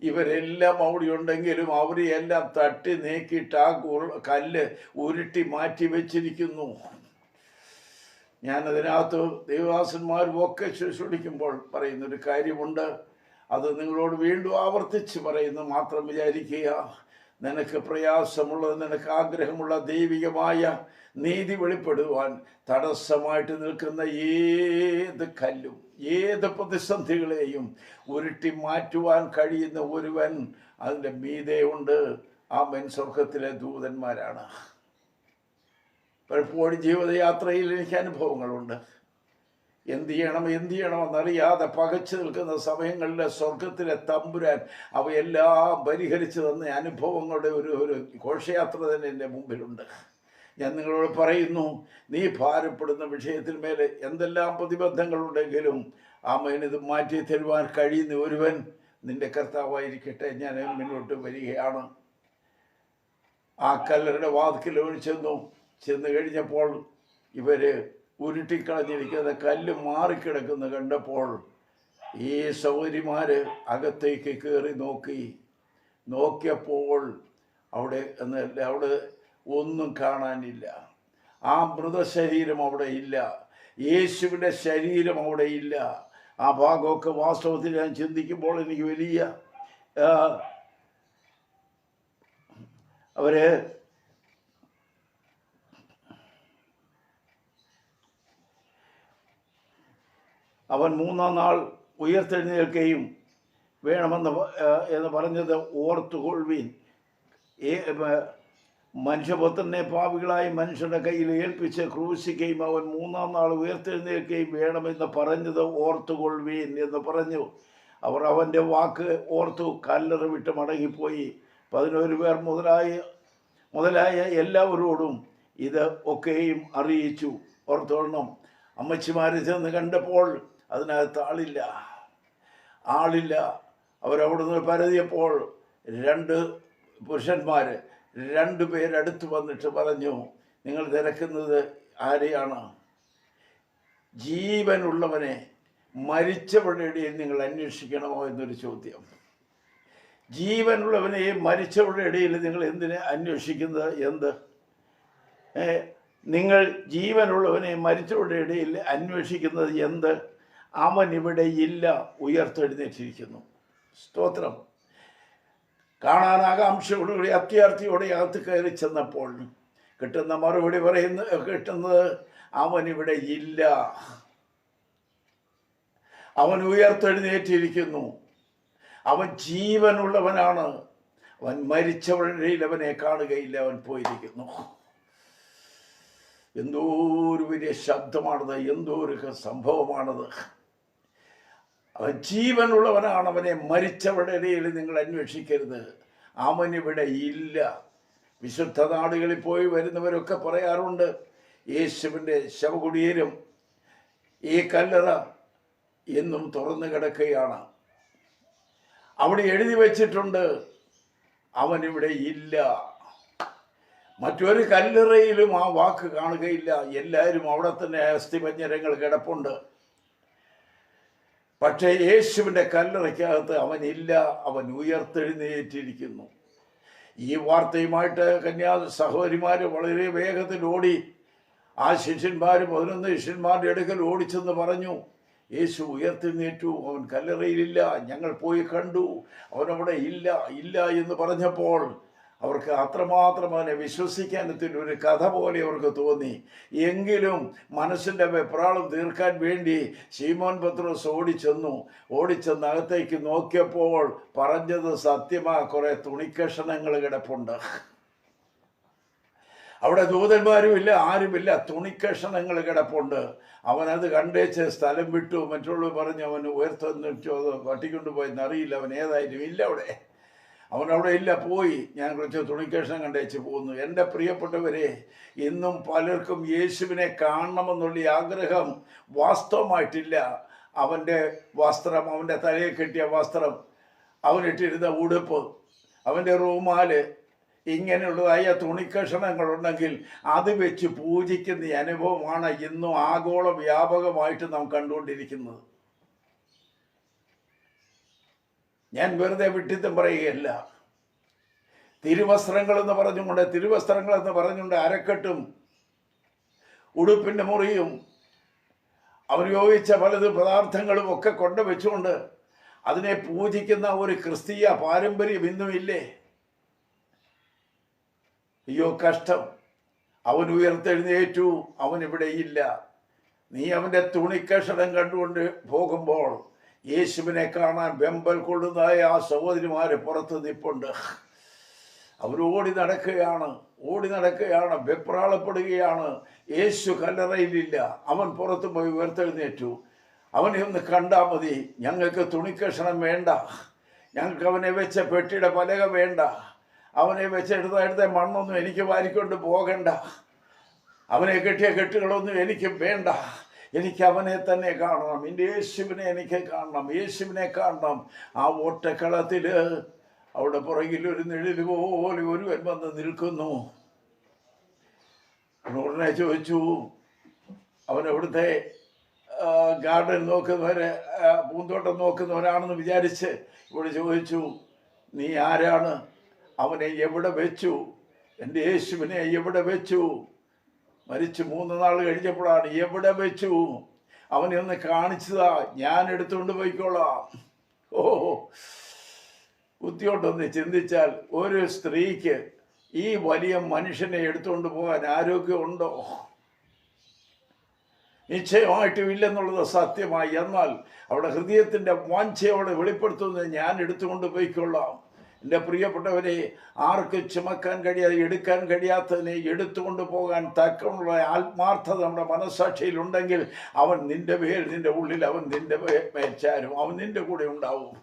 ഇവരെല്ലാം അവിടെ ഉണ്ടെങ്കിലും അവരെയെല്ലാം തട്ടി നീക്കിയിട്ട് ആ കല്ല് ഉരുട്ടി മാറ്റി വെച്ചിരിക്കുന്നു. ഞാനതിനകത്ത് ദേവദാസന്മാരും ഒക്കെ ശുശ്രൂഷിക്കുമ്പോൾ പറയുന്നൊരു കാര്യമുണ്ട്. അത് നിങ്ങളോട് വീണ്ടും ആവർത്തിച്ച് പറയുന്നു. മാത്രം വിചാരിക്കുക, നിനക്ക് പ്രയാസമുള്ളത്, നിനക്ക് ആഗ്രഹമുള്ള ദൈവികമായ നീതി വെളിപ്പെടുവാൻ തടസ്സമായിട്ട് നിൽക്കുന്ന ഏത് കല്ലും ഏത് പ്രതിസന്ധികളെയും ഉരുട്ടി മാറ്റുവാൻ കഴിയുന്ന ഒരുവൻ അതിൻ്റെ മീതെ ഉണ്ട്. ആമേൻ. സ്വർഗത്തിലെ ദൂതന്മാരാണ്. പലപ്പോഴും ജീവിതയാത്രയിൽ എനിക്ക് അനുഭവങ്ങളുണ്ട്. എന്ത് ചെയ്യണമെന്നറിയാതെ പകച്ചു നിൽക്കുന്ന സമയങ്ങളിൽ സ്വർഗത്തിലെ തമ്പുരാൻ അവയെല്ലാം പരിഹരിച്ചു തന്ന അനുഭവങ്ങളുടെ ഒരു ഘോഷയാത്ര തന്നെ എൻ്റെ മുമ്പിലുണ്ട്. ഞാൻ നിങ്ങളോട് പറയുന്നു, നീ ഭാരപ്പെടുന്ന വിഷയത്തിന് മേലെ എന്തെല്ലാം പ്രതിബന്ധങ്ങളുണ്ടെങ്കിലും ആമേൻ ഇത് മാറ്റി തരുവാൻ കഴിയുന്ന ഒരുവൻ നിന്റെ കർത്താവായിരിക്കട്ടെ. ഞാൻ മുന്നോട്ട് വരികയാണ്. ആ കല്ലറയുടെ വാതിക്കൽ ചെന്ന് കഴിഞ്ഞപ്പോൾ ഇവര് ഉരുട്ടിക്കളഞ്ഞിരിക്കുന്ന കല്ല് മാറിക്കിടക്കുന്ന കണ്ടപ്പോൾ ഈ സഹോദരിമാര് അകത്തേക്ക് കയറി നോക്കിയപ്പോൾ അവിടെ ഒന്നും കാണാനില്ല. ആ മൃതശരീരം അവിടെ ഇല്ല. യേശുവിൻ്റെ ശരീരം അവിടെ ഇല്ല. ആ ഭാഗമൊക്കെ വാസ്തവത്തിൽ ഞാൻ ചിന്തിക്കുമ്പോൾ എനിക്ക് വലിയ അവൻ മൂന്നാം നാൾ ഉയർത്തെഴുന്നേൽക്കുകയും വേണമെന്ന് പറഞ്ഞത് ഓർത്തുകൊള്ളുവീൻ. മനുഷ്യപുത്രനെ പാപികളായ മനുഷ്യരുടെ കയ്യിൽ ഏൽപ്പിച്ച് ക്രൂശിക്കുകയും അവൻ മൂന്നാം നാൾ ഉയർത്തെഴുന്നേൽക്കുകയും വേണമെന്ന് പറഞ്ഞത് ഓർത്തുകൊള്ളുവീൻ എന്ന് പറഞ്ഞു. അവർ അവൻ്റെ വാക്ക് ഓർത്തു കല്ലറ വിട്ട് മടങ്ങിപ്പോയി. 11 പേർ മുതലായ എല്ലാവരോടും ഇത് ഒക്കെയും അറിയിച്ചു. ഓർത്തോളണം, അമ്മച്ചിമാരെ ചെന്ന് കണ്ടപ്പോൾ അതിനകത്ത് ആളില്ല. അവരവിടുന്ന് പരതിയപ്പോൾ 2 പുരുഷന്മാർ 2 പേരടുത്ത് വന്നിട്ട് പറഞ്ഞു, നിങ്ങൾ തിരക്കുന്നത് ആരെയാണ്? ജീവനുള്ളവനെ മരിച്ചവരുടെ ഇടയിൽ നിങ്ങൾ അന്വേഷിക്കണമോ എന്നൊരു ചോദ്യം. ജീവനുള്ളവനെയും മരിച്ചവരുടെ ഇടയിൽ നിങ്ങൾ എന്തിനെ അന്വേഷിക്കുന്നത്? എന്ത്? നിങ്ങൾ ജീവനുള്ളവനെ മരിച്ചവരുടെ ഇടയിൽ അന്വേഷിക്കുന്നത് എന്ത്? അവൻ ഇവിടെ ഇല്ല, ഉയർത്തെഴുന്നേറ്റിരിക്കുന്നു. സ്തോത്രം. കാണാൻ ആകാംക്ഷയോടുകൂടി അത്യാർത്ഥിയോടെ അകത്ത് കയറി ചെന്നപ്പോൾ കിട്ടുന്ന മറുപടി കിട്ടുന്നത് അവൻ ഇവിടെ ഇല്ല, അവൻ ഉയർത്തെഴുന്നേറ്റിരിക്കുന്നു, അവൻ ജീവനുള്ളവനാണ്, അവൻ മരിച്ചവരുടെ അവനെ കാണുകയില്ല, അവൻ പോയിരിക്കുന്നു. എന്തോ ഒരു വലിയ ശബ്ദമാണത്, എന്തോ ഒരു സംഭവമാണത്. അവൻ ജീവനുള്ളവനാണ്, അവനെ മരിച്ചവരുടെ ഇടയിൽ നിങ്ങൾ അന്വേഷിക്കരുത്, അവനിവിടെ ഇല്ല. വിശുദ്ധ നാടുകളിൽ പോയി വരുന്നവരൊക്കെ പറയാറുണ്ട്, യേശുവിൻ്റെ ശവകുടീരം, ഈ കല്ലറ എന്നും തുറന്നു കിടക്കുകയാണ്. അവിടെ എഴുതി വച്ചിട്ടുണ്ട് അവനിവിടെ ഇല്ല. മറ്റൊരു കല്ലറയിലും ആ വാക്ക് കാണുകയില്ല. എല്ലാവരും അവിടെ തന്നെ അസ്ഥിപഞ്ജരങ്ങൾ കിടപ്പുണ്ട്. പക്ഷേ യേശുവിൻ്റെ കല്ലറയ്ക്കകത്ത് അവനില്ല, അവൻ ഉയർത്തെഴുന്നേറ്റിരിക്കുന്നു. ഈ വാർത്തയുമായിട്ട് സഹോദരിമാർ വളരെ വേഗത്തിൽ ഓടി ആ 11 ശിഷ്യന്മാരുടെ അടുക്കൽ ഓടിച്ചെന്ന് പറഞ്ഞു, യേശു ഉയർത്തെഴുന്നേറ്റു, അവൻ കല്ലറയിലില്ല, ഞങ്ങൾ പോയി കണ്ടു, അവനവിടെ ഇല്ല എന്ന് പറഞ്ഞപ്പോൾ അവർക്ക് അത്രമാത്രം അവനെ വിശ്വസിക്കാനത്തിൽ ഒരു കഥ പോലെ അവർക്ക് തോന്നി. എങ്കിലും മനസ്സിൻ്റെ വെപ്രാളം തീർക്കാൻ വേണ്ടി ശീമോൻ പത്രോസ് ഓടിച്ചെന്ന് അകത്തേക്ക് നോക്കിയപ്പോൾ പറഞ്ഞത് സത്യമാ, കുറെ തുണിക്കഷണങ്ങൾ കിടപ്പുണ്ട്. അവിടെ ദൂതന്മാരുമില്ല, ആരുമില്ല, തുണിക്കഷണങ്ങൾ കിടപ്പുണ്ട്. അവനത് കണ്ടേച്ച് സ്ഥലം വിട്ടു. മറ്റുള്ളവർ പറഞ്ഞു അവൻ ഉയർത്തെന്നിട്ടോ തട്ടിക്കൊണ്ടുപോയെന്ന് അറിയില്ല, അവൻ ഏതായാലും ഇല്ല അവിടെ. അവനവിടെ ഇല്ല, പോയി. ഞാൻ കുറച്ച് തുണിക്കഷണം കണ്ടേച്ച് പോകുന്നു. എൻ്റെ പ്രിയപ്പെട്ടവരെ, ഇന്നും പലർക്കും യേശുവിനെ കാണണമെന്നുള്ള ആഗ്രഹം വാസ്തവമായിട്ടില്ല. അവൻ്റെ വസ്ത്രം, അവൻ്റെ തലയിൽ കെട്ടിയ വസ്ത്രം, അവനിട്ടിരുന്ന ഉടുപ്പ്, അവൻ്റെ റൂമാല് ഇങ്ങനെയുള്ളതായ തുണിക്കഷണങ്ങളുണ്ടെങ്കിൽ അത് വെച്ച് പൂജിക്കുന്ന അനുഭവമാണ് ഇന്നും ആഗോള വ്യാപകമായിട്ട് നാം കണ്ടുകൊണ്ടിരിക്കുന്നത്. ഞാൻ വെറുതെ വിട്ടിത്തം പറയുകയല്ല. തിരുവസ്ത്രങ്ങളെന്ന് പറഞ്ഞുകൊണ്ട് അരക്കെട്ടും ഉടുപ്പിൻ്റെ മുറിയും അവരുപയോഗിച്ച പലത് പദാർത്ഥങ്ങളും ഒക്കെ കൊണ്ടുവച്ചുകൊണ്ട് അതിനെ പൂജിക്കുന്ന ഒരു ക്രിസ്തീയ പാരമ്പര്യം ഇന്നുമില്ലേ? അയ്യോ കഷ്ടം. അവൻ ഉയർത്തെഴുന്നേറ്റു, അവൻ ഇവിടെയില്ല. നീ അവൻ്റെ തുണിക്കഷണം കണ്ടുകൊണ്ട് പോകുമ്പോൾ യേശുവിനെ കാണാൻ വെമ്പൽ കൊള്ളുന്നതായ ആ സഹോദരിമാര് പുറത്ത് നിൽപ്പുണ്ട്. അവരോടി നടക്കുകയാണ്, വെപ്രാളപ്പെടുകയാണ്. യേശു കല്ലറയിലില്ല, അവൻ പുറത്തു പോയി ഉയർത്തെഴുന്നേറ്റു. അവനെ ഒന്ന് കണ്ടാൽ മതി. ഞങ്ങൾക്ക് തുണിക്കഷണം വേണ്ട, ഞങ്ങൾക്ക് അവനെ വെച്ച പെട്ടിയുടെ പലക വേണ്ട, അവനെ വെച്ച് എടുത്ത മണ്ണൊന്നും എനിക്ക് വാരിക്കൊണ്ട് പോകണ്ട, അവനെ കെട്ടിയ കെട്ടുകളൊന്നും എനിക്ക് വേണ്ട. എനിക്ക് അവനെ തന്നെ കാണണം, എൻ്റെ യേശുവിനെ എനിക്ക് കാണണം, യേശുവിനെ കാണണം. ആ ഓട്ടക്കളത്തിൽ അവിടെ പുറകിൽ ഒരു നിഴല് പോലെ ഒരുവൻ വന്ന് നിൽക്കുന്നു. ഉടനെ ചോദിച്ചു, അവൻ അവിടുത്തെ ഗാർഡൻ നോക്കുന്നവരെ, പൂന്തോട്ടം നോക്കുന്നവരാണെന്ന് വിചാരിച്ച് ഇവിടെ ചോദിച്ചു, നീ ആരാണ്? അവനെ എവിടെ വെച്ചു? എൻ്റെ യേശുവിനെ എവിടെ വെച്ചു? മരിച്ച് 3 നാൾ കഴിഞ്ഞപ്പോഴാണ്. എവിടെ വെച്ചു? അവനെ ഒന്ന് കാണിച്ചതാ, ഞാൻ എടുത്തുകൊണ്ട് പോയിക്കോളാം. ഓ, ബുദ്ധിയോട്ടൊന്ന് ചിന്തിച്ചാൽ ഒരു സ്ത്രീക്ക് ഈ വലിയ മനുഷ്യനെ എടുത്തുകൊണ്ട് പോകാൻ ആരോഗ്യമുണ്ടോ? നിശ്ചയമായിട്ടും ഇല്ലെന്നുള്ളത് സത്യമായി. എന്നാൽ അവിടെ ഹൃദയത്തിൻ്റെ വാഞ്ചയോടെ വെളിപ്പെടുത്തുന്നത്, ഞാൻ എടുത്തുകൊണ്ട് പോയിക്കൊള്ളാം. എൻ്റെ പ്രിയപ്പെട്ടവരെ, ആർക്ക് ചുമക്കാൻ കഴിയാതെ എടുക്കാൻ കഴിയാത്തതിനെ എടുത്തുകൊണ്ട് പോകാൻ തക്കമുള്ള ആത്മാർത്ഥത നമ്മുടെ മനസ്സാക്ഷിയിലുണ്ടെങ്കിൽ അവൻ നിന്റെ നിന്റെ ഉള്ളിൽ അവൻ നിന്റെ മേച്ചാരും, അവൻ നിന്റെ കൂടെ ഉണ്ടാവും.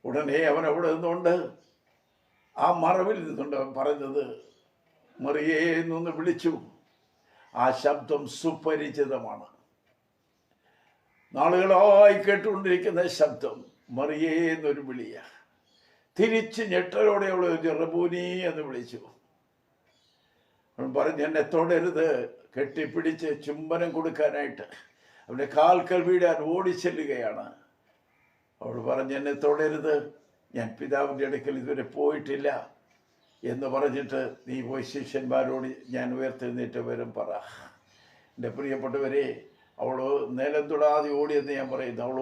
ഉടനെ അവൻ അവിടെ നിന്നുകൊണ്ട് ആ മറവിൽ നിന്നുകൊണ്ട് അവൻ പറഞ്ഞത്, മറിയേ എന്നൊന്ന് വിളിച്ചു. ആ ശബ്ദം സുപരിചിതമാണ്. നാളുകളായി കേട്ടുകൊണ്ടിരിക്കുന്ന ശബ്ദം, മറിയേ എന്നൊരു വിളിയ. തിരിച്ച് ഞെട്ടലോടെ അവൾ റബ്ബൂനി എന്ന് വിളിച്ചു. അവൻ പറഞ്ഞു, എന്നെ തൊടരുത്. കെട്ടിപ്പിടിച്ച് ചുംബനം കൊടുക്കാനായിട്ട് അവൻ്റെ കാൽക്കൽ വീഴാൻ ഓടിച്ചെല്ലുകയാണ്. അവൾ പറഞ്ഞു, എന്നെ തൊടരുത്, ഞാൻ പിതാവിൻ്റെ അടുക്കൽ ഇതുവരെ പോയിട്ടില്ല എന്ന് പറഞ്ഞിട്ട് നീ പോയി ശിഷ്യന്മാരോട് ഞാൻ ഉയർത്തെഴുന്നേറ്റ് വരും പറ. എൻ്റെ പ്രിയപ്പെട്ടവരെ, അവൾ നിലം തൊടാതെ ഓടിയെന്ന് ഞാൻ പറയുന്നു. അവൾ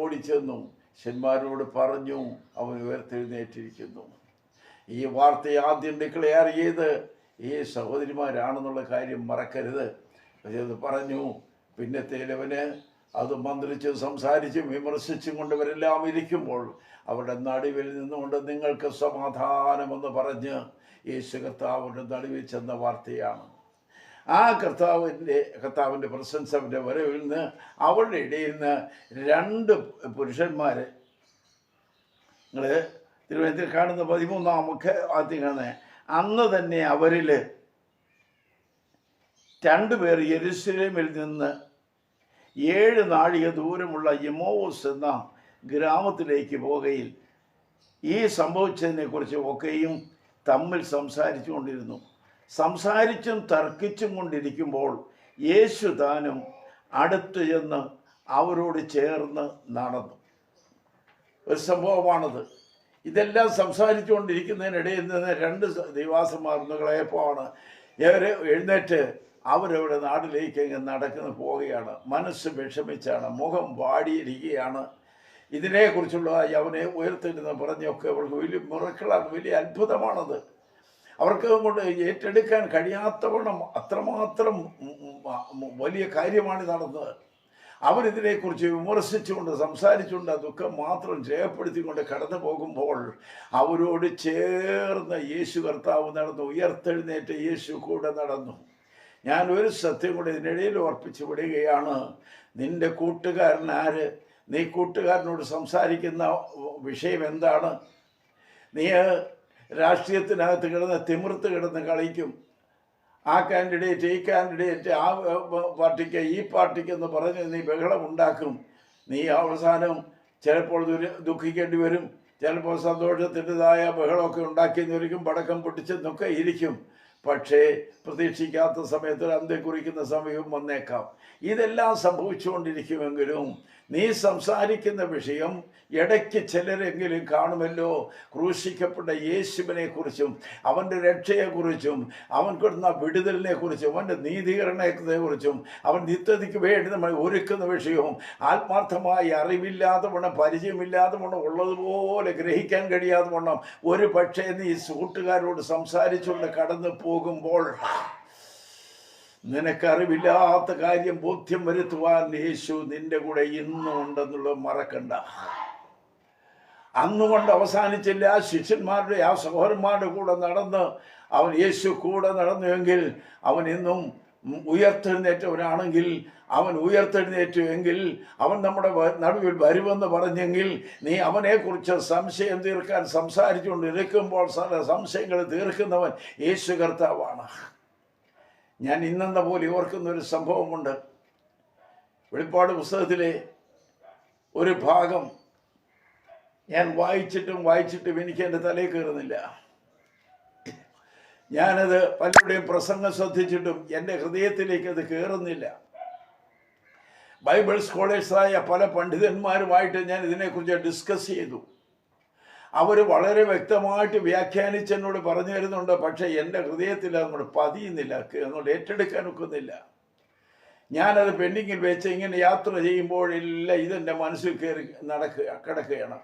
ഓടിച്ചെന്നു ശിഷ്യന്മാരോട് പറഞ്ഞു, അവൻ ഉയർത്തെഴുന്നേറ്റിരിക്കുന്നു. ഈ വാർത്ത ആദ്യം ഡിക്ലെയർ ചെയ്ത് ഈ സഹോദരിമാരാണെന്നുള്ള കാര്യം മറക്കരുത്. പക്ഷേ അത് പറഞ്ഞു. പിന്നത്തേലവന് അത് മന്ത്രിച്ചും സംസാരിച്ചും വിമർശിച്ചും കൊണ്ടവരെല്ലാം ഇരിക്കുമ്പോൾ അവരുടെ നടുവിൽ നിന്നുകൊണ്ട് നിങ്ങൾക്ക് സമാധാനമെന്ന് പറഞ്ഞ് യേശു കർത്താവിൻ്റെ നടുവിൽ ചെന്ന വാർത്തയാണ്. ആ കർത്താവിൻ്റെ പ്രസൻസ്, അവൻ്റെ വരവിൽ നിന്ന് അവരുടെ ഇടയിൽ നിന്ന് 2 പുരുഷന്മാർ, നിങ്ങൾ തിരുവനന്തപുരത്തിൽ കാണുന്ന 13-ാമൊക്കെ ആദ്യം കാണുന്നത്, അന്ന് തന്നെ അവരിൽ 2 പേർ യെരുശലേമിൽ നിന്ന് 7 നാഴിക ദൂരമുള്ള എമ്മൗസ് എന്ന ഗ്രാമത്തിലേക്ക് പോകുകയിൽ ഈ സംഭവിച്ചതിനെക്കുറിച്ച് ഒക്കെയും തമ്മിൽ സംസാരിച്ചു കൊണ്ടിരുന്നു. സംസാരിച്ചും തർക്കിച്ചും കൊണ്ടിരിക്കുമ്പോൾ യേശു താനും അടുത്ത് ചെന്ന് അവരോട് ചേർന്ന് നടന്നു. ഒരു സംഭവമാണത്. ഇതെല്ലാം സംസാരിച്ചുകൊണ്ടിരിക്കുന്നതിനിടയിൽ നിന്ന് 2 ദൈവാസന്മാർ കളയപ്പോഴാണ് എഴുന്നേറ്റ് അവരവരുടെ നാട്ടിലേക്ക് നടക്കുന്നു പോവുകയാണ്. മനസ്സ് വിഷമിച്ചാണ്, മുഖം വാടിയിരിക്കുകയാണ്. ഇതിനെക്കുറിച്ചുള്ള അവനെ ഉയർത്തിരുന്ന് പറഞ്ഞൊക്കെ അവർക്ക് വലിയ മിറക്കിളാണ്, വലിയ അത്ഭുതമാണത്. അവർക്ക് കൊണ്ട് ഏറ്റെടുക്കാൻ കഴിയാത്തവണ്ണം അത്രമാത്രം വലിയ കാര്യമാണ് നടന്നത്. അവരിതിനെക്കുറിച്ച് വിമർശിച്ചുകൊണ്ട് സംസാരിച്ചുകൊണ്ട് ദുഃഖം മാത്രം രേഖപ്പെടുത്തിക്കൊണ്ട് കടന്നു പോകുമ്പോൾ അവരോട് ചേർന്ന് യേശു കർത്താവ് നടന്നു. ഉയർത്തെഴുന്നേറ്റ് യേശു കൂടെ നടന്നു. ഞാൻ ഒരു സത്യം കൂടെ ഇതിനിടയിൽ ഓർപ്പിച്ചു വിടുകയാണ്. നിന്റെ കൂട്ടുകാരൻ ആര്? നീ കൂട്ടുകാരനോട് സംസാരിക്കുന്ന വിഷയം എന്താണ്? നീ രാഷ്ട്രീയത്തിനകത്ത് തിമിർത്ത് കിടന്ന് കളിക്കും. ആ കാൻഡിഡേറ്റ്, ഈ കാൻഡിഡേറ്റ്, ആ പാർട്ടിക്ക്, ഈ പാർട്ടിക്കെന്ന് പറഞ്ഞ് നീ ബഹളം ഉണ്ടാക്കും. നീ അവസാനം ചിലപ്പോൾ ദുഃഖിക്കേണ്ടി വരും. ചിലപ്പോൾ സന്തോഷത്തിൻ്റെതായ ബഹളമൊക്കെ ഉണ്ടാക്കിയെന്നിരിക്കും, പടക്കം പൊട്ടിച്ചെന്നൊക്കെ ഇരിക്കും. പക്ഷേ പ്രതീക്ഷിക്കാത്ത സമയത്ത് ഒരു അന്ത്യം കുറിക്കുന്ന സമയവും വന്നേക്കാം. ഇതെല്ലാം സംഭവിച്ചുകൊണ്ടിരിക്കുമെങ്കിലും നീ സംസാരിക്കുന്ന വിഷയം ഇടയ്ക്ക് ചിലരെങ്കിലും കാണുമല്ലോ. ക്രൂശിക്കപ്പെട്ട യേശുവിനെ കുറിച്ചും അവൻ്റെ രക്ഷയെക്കുറിച്ചും അവൻ കൊടുക്കുന്ന വിടുതലിനെ കുറിച്ചും അവൻ്റെ നീതീകരണത്തെ കുറിച്ചും അവൻ നിത്യതയ്ക്ക് വേണ്ടി നമ്മൾ ഒരുക്കുന്ന വിഷയവും ആത്മാർത്ഥമായി അറിവില്ലാതെ വണ്ണം, പരിചയമില്ലാതെ വണ്ണം, ഉള്ളതുപോലെ ഗ്രഹിക്കാൻ കഴിയാതെ വണ്ണം ഒരു പക്ഷേ നീ കൂട്ടുകാരോട് സംസാരിച്ചുകൊണ്ട് കടന്നു പോകുമ്പോൾ നിനക്കറിവില്ലാത്ത കാര്യം ബോധ്യം വരുത്തുവാൻ യേശു നിന്റെ കൂടെ ഇന്നും ഉണ്ടെന്നുള്ളത് മറക്കണ്ട. അന്നുകൊണ്ട് അവസാനിച്ചില്ല. ശിഷ്യന്മാരുടെ ആ സഹോദരന്മാരുടെ കൂടെ നടന്ന് അവൻ യേശു കൂടെ നടന്നുവെങ്കിൽ അവൻ ഇന്നും ഉയർത്തെഴുന്നേറ്റവനാണെങ്കിൽ, അവൻ ഉയർത്തെഴുന്നേറ്റുവെങ്കിൽ, അവൻ നമ്മുടെ നടുവിൽ വരുമെന്ന് പറഞ്ഞെങ്കിൽ, നീ അവനെക്കുറിച്ച് സംശയം തീർക്കാൻ സംസാരിച്ചുകൊണ്ടിരിക്കുമ്പോൾ സംശയങ്ങൾ തീർക്കുന്നവൻ യേശു കർത്താവാണ്. ഞാൻ ഇന്നെന്ന പോലെ ഓർക്കുന്നൊരു സംഭവമുണ്ട്. വെളിപ്പാട് പുസ്തകത്തിലെ ഒരു ഭാഗം ഞാൻ വായിച്ചിട്ടും എനിക്ക് എൻ്റെ തലയിൽ കയറുന്നില്ല. ഞാനത് പലരുടെയും പ്രസംഗം ശ്രദ്ധിച്ചിട്ടും എൻ്റെ ഹൃദയത്തിലേക്ക് അത് കയറുന്നില്ല. ബൈബിൾ സ്കോളേഴ്സായ പല പണ്ഡിതന്മാരുമായിട്ട് ഞാൻ ഇതിനെക്കുറിച്ച് ഡിസ്കസ് ചെയ്തു. അവർ വളരെ വ്യക്തമായിട്ട് വ്യാഖ്യാനിച്ചെന്നോട് പറഞ്ഞു തരുന്നുണ്ട്. പക്ഷേ എൻ്റെ ഹൃദയത്തിൽ അങ്ങോട്ട് പതിയുന്നില്ല, അങ്ങോട്ട് ഏറ്റെടുക്കാൻ ഒക്കുന്നില്ല. ഞാനത് പെൻഡിങ്ങിൽ വെച്ച് ഇങ്ങനെ യാത്ര ചെയ്യുമ്പോഴെല്ലാം ഇതെൻ്റെ മനസ്സിൽ കയറി കിടക്കുകയാണ്.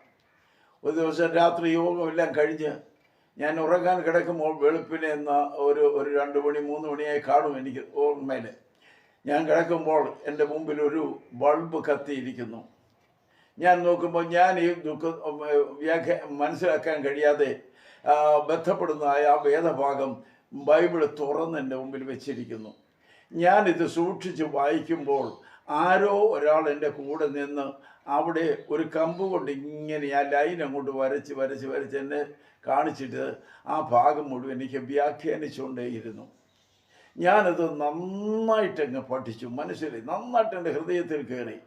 ഒരു ദിവസം രാത്രി യോഗമെല്ലാം കഴിഞ്ഞ് ഞാൻ ഉറങ്ങാൻ കിടക്കുമ്പോൾ വെളുപ്പിനെ ഒരു 2 മണി 3 മണിയായി കാണും എനിക്ക് ഓർമ്മയിൽ. ഞാൻ കിടക്കുമ്പോൾ എൻ്റെ മുമ്പിൽ ഒരു ബൾബ് കത്തിയിരിക്കുന്നു. ഞാൻ നോക്കുമ്പോൾ ഞാൻ ഈ മനസ്സിലാക്കാൻ കഴിയാതെ ബന്ധപ്പെടുന്നതായ ആ വേദഭാഗം ബൈബിൾ തുറന്ന് എൻ്റെ മുമ്പിൽ വെച്ചിരിക്കുന്നു. ഞാനിത് സൂക്ഷിച്ച് വായിക്കുമ്പോൾ ആരോ ഒരാൾ എൻ്റെ കൂടെ നിന്ന് അവിടെ ഒരു കമ്പ് കൊണ്ട് ഇങ്ങനെ ആ ലൈൻ അങ്ങോട്ട് വരച്ച് എന്നെ കാണിച്ചിട്ട് ആ ഭാഗം മുഴുവൻ എനിക്ക് വ്യാഖ്യാനിച്ചുകൊണ്ടേയിരുന്നു. ഞാനത് നന്നായിട്ടങ്ങ് പഠിച്ചു, മനസ്സിൽ നന്നായിട്ട് എൻ്റെ ഹൃദയത്തിൽ കയറി.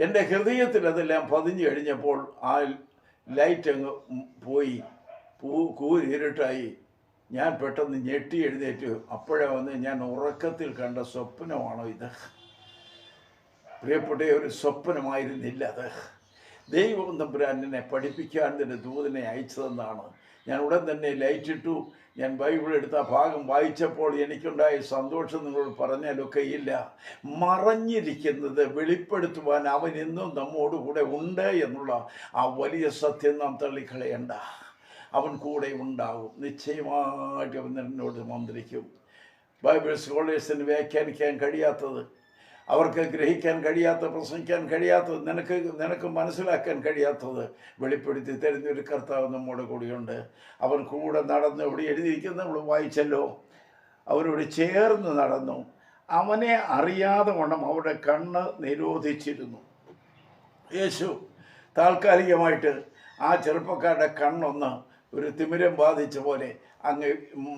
എൻ്റെ ഹൃദയത്തിൽ അതെല്ലാം പതിഞ്ഞു കഴിഞ്ഞപ്പോൾ ആ ലൈറ്റ് അങ്ങ് പോയി, കൂരിരുട്ടായി. ഞാൻ പെട്ടെന്ന് ഞെട്ടി എഴുന്നേറ്റ്. അപ്പോഴേ വന്ന് ഞാൻ ഉറക്കത്തിൽ കണ്ട സ്വപ്നമാണോ ഇത്? പ്രിയപ്പെട്ട ഒരു സ്വപ്നമായിരുന്നില്ല അത്. ദൈവം തമ്പുരാൻ എന്നെ പഠിപ്പിക്കാൻ തന്നെ ദൂതനെ അയച്ചതെന്നാണ്. ഞാൻ ഉടൻ തന്നെ ലൈറ്റിട്ടു. ഞാൻ ബൈബിൾ എടുത്ത ഭാഗം വായിച്ചപ്പോൾ എനിക്കുണ്ടായ സന്തോഷം നിങ്ങളോട് പറഞ്ഞാലൊക്കെ ഇല്ല. മറഞ്ഞിരിക്കുന്നത് വെളിപ്പെടുത്തുവാൻ അവൻ ഇന്നും നമ്മോടുകൂടെ ഉണ്ട് എന്നുള്ള ആ വലിയ സത്യം നാം തള്ളിക്കളയണ്ട. അവൻ കൂടെ ഉണ്ടാകും, നിശ്ചയമായിട്ട് അവൻ എന്നോട് മന്ത്രിക്കും. ബൈബിൾ സ്കോളേഴ്സിന് വ്യാഖ്യാനിക്കാൻ കഴിയാത്തത്, അവർക്ക് ഗ്രഹിക്കാൻ കഴിയാത്ത, പ്രസംഗിക്കാൻ കഴിയാത്തത്, നിനക്ക് മനസ്സിലാക്കാൻ കഴിയാത്തത് വെളിപ്പെടുത്തി തരുന്നൊരു കർത്താവ് നമ്മുടെ കൂടെയുണ്ട്. അവൻ കൂടെ നടന്നു. ഇവിടെ എഴുതിയിരിക്കുന്ന നമ്മൾ വായിച്ചല്ലോ, അവരോട് ചേർന്ന് നടന്നു. അവനെ അറിയാതെ വണ്ണം അവരുടെ കണ്ണ് നിരോധിച്ചിരുന്നു. യേശു താൽക്കാലികമായിട്ട് ആ ചെറുപ്പക്കാരുടെ കണ്ണൊന്ന് ഒരു തിമിരം ബാധിച്ച പോലെ അങ്ങ്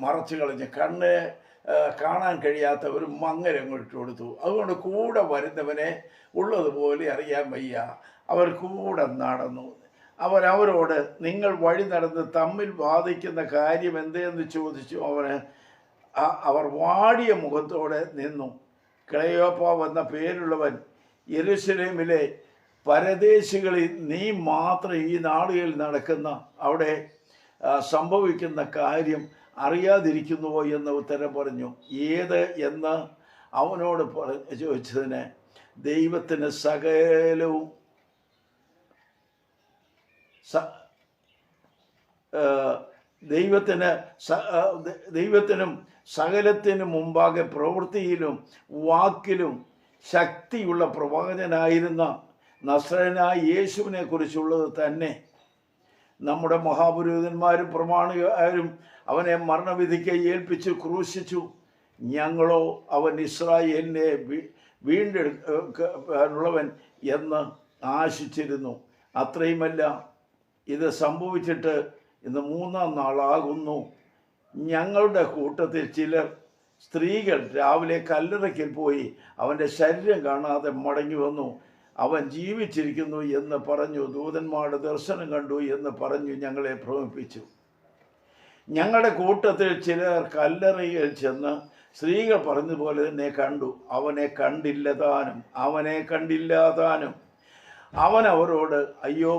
മറച്ചു കളഞ്ഞ് കണ്ണ് കാണാൻ കഴിയാത്ത ഒരു മങ്ങരങ്ങോട്ട് കൊടുത്തു. അതുകൊണ്ട് കൂടെ വരുന്നവനെ ഉള്ളതുപോലെ അറിയാൻ വയ്യ. അവർ കൂടെ നടന്നു. അവരോട് നിങ്ങൾ വഴി നടന്ന് തമ്മിൽ ബാധിക്കുന്ന കാര്യം എന്തെന്ന് ചോദിച്ചു. അവർ വാടിയ മുഖത്തോടെ നിന്നു. ക്ലെയോപ്പ എന്ന പേരുള്ളവൻ യെരൂശലേമിലെ പരദേശികളിൽ നീ മാത്രം ഈ നാടുകളിൽ നടക്കുന്ന അവിടെ സംഭവിക്കുന്ന കാര്യം അറിയാതിരിക്കുന്നുവോ എന്ന് ഉത്തരം പറഞ്ഞു. ഏത് എന്ന് അവനോട് ചോദിച്ചതിന് ദൈവത്തിന് ദൈവത്തിനും സകലത്തിനും മുമ്പാകെ പ്രവൃത്തിയിലും വാക്കിലും ശക്തിയുള്ള പ്രവാചകനായിരുന്ന നസ്രയനായ യേശുവിനെ കുറിച്ചുള്ളത് തന്നെ. നമ്മുടെ മഹാപുരോഹിതന്മാരും പ്രമാണികരും അവനെ മരണവിധിക്ക് ഏൽപ്പിച്ച് ക്രൂശിച്ചു. ഞങ്ങളോ അവൻ ഇസ്രായേലിനെ വീണ്ടെടുക്കാനുള്ളവൻ എന്ന് ആശിച്ചിരുന്നു. അത്രയുമല്ല, ഇത് സംഭവിച്ചിട്ട് ഇന്ന് 3-ാം നാളാകുന്നു. ഞങ്ങളുടെ കൂട്ടത്തിൽ ചിലർ സ്ത്രീകൾ രാവിലെ കല്ലറയ്ക്കൽ പോയി അവൻ്റെ ശരീരം കാണാതെ മടങ്ങി വന്നു. അവൻ ജീവിച്ചിരിക്കുന്നു എന്ന് പറഞ്ഞു. ദൂതന്മാരുടെ ദർശനം കണ്ടു എന്ന് പറഞ്ഞു ഞങ്ങളെ ഭ്രമിപ്പിച്ചു. ഞങ്ങളുടെ കൂട്ടത്തിൽ ചിലർ കല്ലറയിൽ ചെന്ന് സ്ത്രീകൾ പറഞ്ഞതുപോലെ തന്നെ കണ്ടു. അവനെ കണ്ടില്ല താനും. അവൻ അവരോട്, അയ്യോ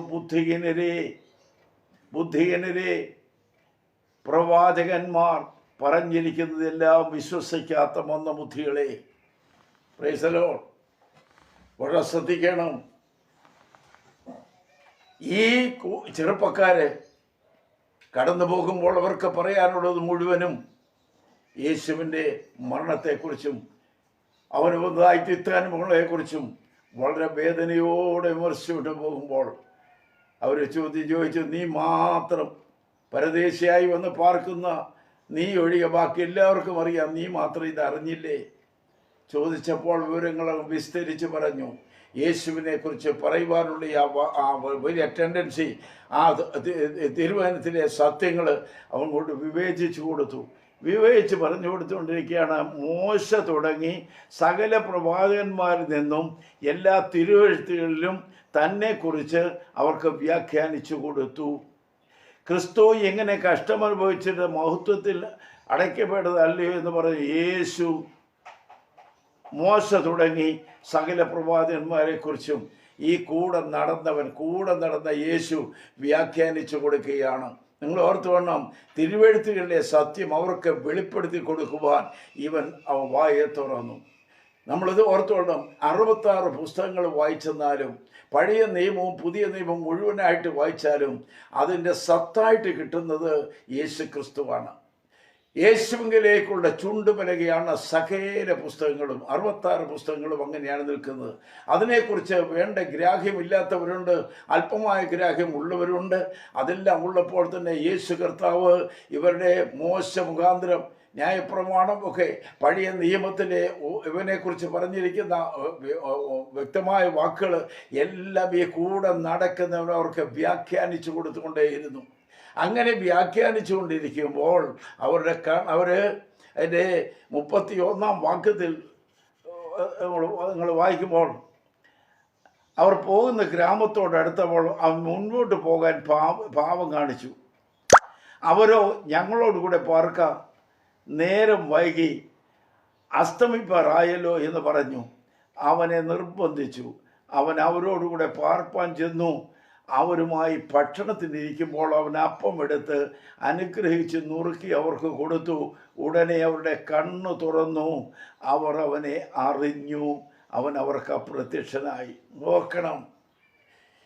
ബുദ്ധിഹീനരേ, പ്രവാചകന്മാർ പറഞ്ഞിരിക്കുന്നതെല്ലാം വിശ്വസിക്കാത്ത മന്ദബുദ്ധികളെ. Price the Lord. വളരെ ശ്രദ്ധിക്കണം. ഈ ചെറുപ്പക്കാര് കടന്നു പോകുമ്പോൾ അവർക്ക് പറയാനുള്ളത് മുഴുവനും യേശുവിൻ്റെ മരണത്തെക്കുറിച്ചും അവന് വന്നതായിത്തീർത്താനുഭവങ്ങളെക്കുറിച്ചും വളരെ വേദനയോടെ വിമർശിച്ചുകൊണ്ട് പോകുമ്പോൾ അവർ ചോദിച്ചു, നീ മാത്രം പരദേശിയായി വന്ന് പാർക്കുന്ന നീ ഒഴികെ ബാക്കി എല്ലാവർക്കും അറിയാം, നീ മാത്രം ഇത് അറിഞ്ഞില്ലേ? ചോദിച്ചപ്പോൾ വിവരങ്ങൾ വിസ്തരിച്ച് പറഞ്ഞു. യേശുവിനെ കുറിച്ച് പറയുവാനുള്ള ആ വലിയ ടെൻഡൻസി, ആ തിരുവചനത്തിലെ സത്യങ്ങൾ അവൻ കൊണ്ട് വിവേചിച്ച് പറഞ്ഞു കൊടുത്തുകൊണ്ടിരിക്കുകയാണ്. മോശ തുടങ്ങി സകല പ്രവാചകന്മാരിൽ നിന്നും എല്ലാ തിരുവെഴുത്തുകളിലും തന്നെക്കുറിച്ച് അവർക്ക് വ്യാഖ്യാനിച്ചു കൊടുത്തു. ക്രിസ്തു എങ്ങനെ കഷ്ടമനുഭവിച്ചിട്ട് മഹത്വത്തിൽ അടയ്ക്കപ്പെട്ടതല്ലയോ എന്ന് പറഞ്ഞ് യേശു മോശ തുടങ്ങി സകല പ്രവാചകന്മാരെക്കുറിച്ചും ഈ കൂടെ നടന്ന യേശു വ്യാഖ്യാനിച്ചു കൊടുക്കുകയാണ്. നിങ്ങൾ ഓർത്തു വേണം, തിരുവെഴുത്തുകളിലെ സത്യം അവർക്ക് വെളിപ്പെടുത്തി കൊടുക്കുവാൻ അവൻ വായെ തുറന്നു. നമ്മളിത് ഓർത്തു വേണം, 66 പുസ്തകങ്ങൾ വായിച്ചെന്നാലും പഴയ നിയമവും പുതിയ നിയമവും മുഴുവനായിട്ട് വായിച്ചാലും അതിൻ്റെ സത്തായിട്ട് കിട്ടുന്നത് യേശു ക്രിസ്തുവാണ്. യേശുവിലേക്കുള്ള ചുണ്ടുപലകയാണ് സകല പുസ്തകങ്ങളും. 66 പുസ്തകങ്ങളും അങ്ങനെയാണ് നിൽക്കുന്നത്. അതിനെക്കുറിച്ച് വേണ്ട ഗ്രാഹ്യമില്ലാത്തവരുണ്ട്, അല്പമായ ഗ്രാഹ്യം ഉള്ളവരുണ്ട്. അതെല്ലാം ഉള്ളപ്പോൾ തന്നെ യേശു കർത്താവ് ഇവരുടെ മോശ മുഖാന്തരം ന്യായപ്രമാണം ഒക്കെ പഴയ നിയമത്തിലെ ഇവനെക്കുറിച്ച് പറഞ്ഞിരിക്കുന്ന വ്യക്തമായ വാക്കുകൾ എല്ലാം ഈ കൂടെ നടക്കുന്നവർക്ക് വ്യാഖ്യാനിച്ചു കൊടുത്തുകൊണ്ടേയിരുന്നു. അങ്ങനെ വ്യാഖ്യാനിച്ചു കൊണ്ടിരിക്കുമ്പോൾ അവർ അതിൻ്റെ 31-ാം വാക്യത്തിൽ നിങ്ങൾ വായിക്കുമ്പോൾ, അവർ പോകുന്ന ഗ്രാമത്തോടടുത്തപ്പോൾ അവൻ മുൻപോട്ട് പോകാൻ പാവം കാണിച്ചു. അവരോ ഞങ്ങളോടുകൂടെ പാർക്കാം, നേരം വൈകി അസ്തമിപ്പാറായല്ലോ എന്ന് പറഞ്ഞു. അവനെ നിർബന്ധിച്ചു. അവൻ അവരോടുകൂടെ പാർപ്പാൻ ചെന്നു. അവരുമായി ഭക്ഷണത്തിനിരിക്കുമ്പോൾ അവൻ അപ്പം എടുത്ത് അനുഗ്രഹിച്ച് നുറുക്കി അവർക്ക് കൊടുത്തു. ഉടനെ അവരുടെ കണ്ണ് തുറന്നു, അവർ അവനെ അറിഞ്ഞു. അവൻ അവർക്ക് അപ്രത്യക്ഷനായി. നോക്കണം,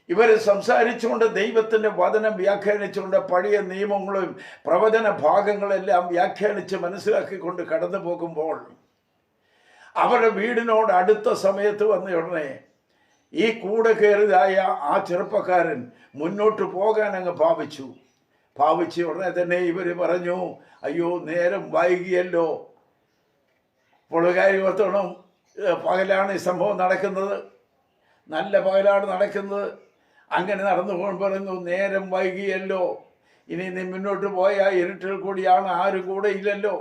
ഇവർ സംസാരിച്ചുകൊണ്ട് ദൈവത്തിൻ്റെ വചനം വ്യാഖ്യാനിച്ചുകൊണ്ട് പഴയ നിയമങ്ങളും പ്രവചന ഭാഗങ്ങളെല്ലാം വ്യാഖ്യാനിച്ച് മനസ്സിലാക്കിക്കൊണ്ട് കടന്നു പോകുമ്പോൾ അവരുടെ വീടിനോട് അടുത്ത സമയത്ത് വന്ന ഉടനെ ഈ കൂടെ കയറിയതായ ആ ചെറുപ്പക്കാരൻ മുന്നോട്ട് പോകാൻ അങ്ങ് ഭാവിച്ച ഉടനെ തന്നെ ഇവർ പറഞ്ഞു, അയ്യോ നേരം വൈകിയല്ലോ. ഇപ്പോൾ കാര്യം ഓർത്തോണം, പകലാണ് ഈ സംഭവം നടക്കുന്നത്, നല്ല പകലാണ് നടക്കുന്നത്. അങ്ങനെ നടന്നു പോകുമ്പോൾ പറയുന്നു, നേരം വൈകിയല്ലോ, ഇനി നീ മുന്നോട്ട് പോയാൽ ഇരുട്ടിൽ കൂടിയാണ്, ആരും കൂടെ ഇല്ലല്ലോ,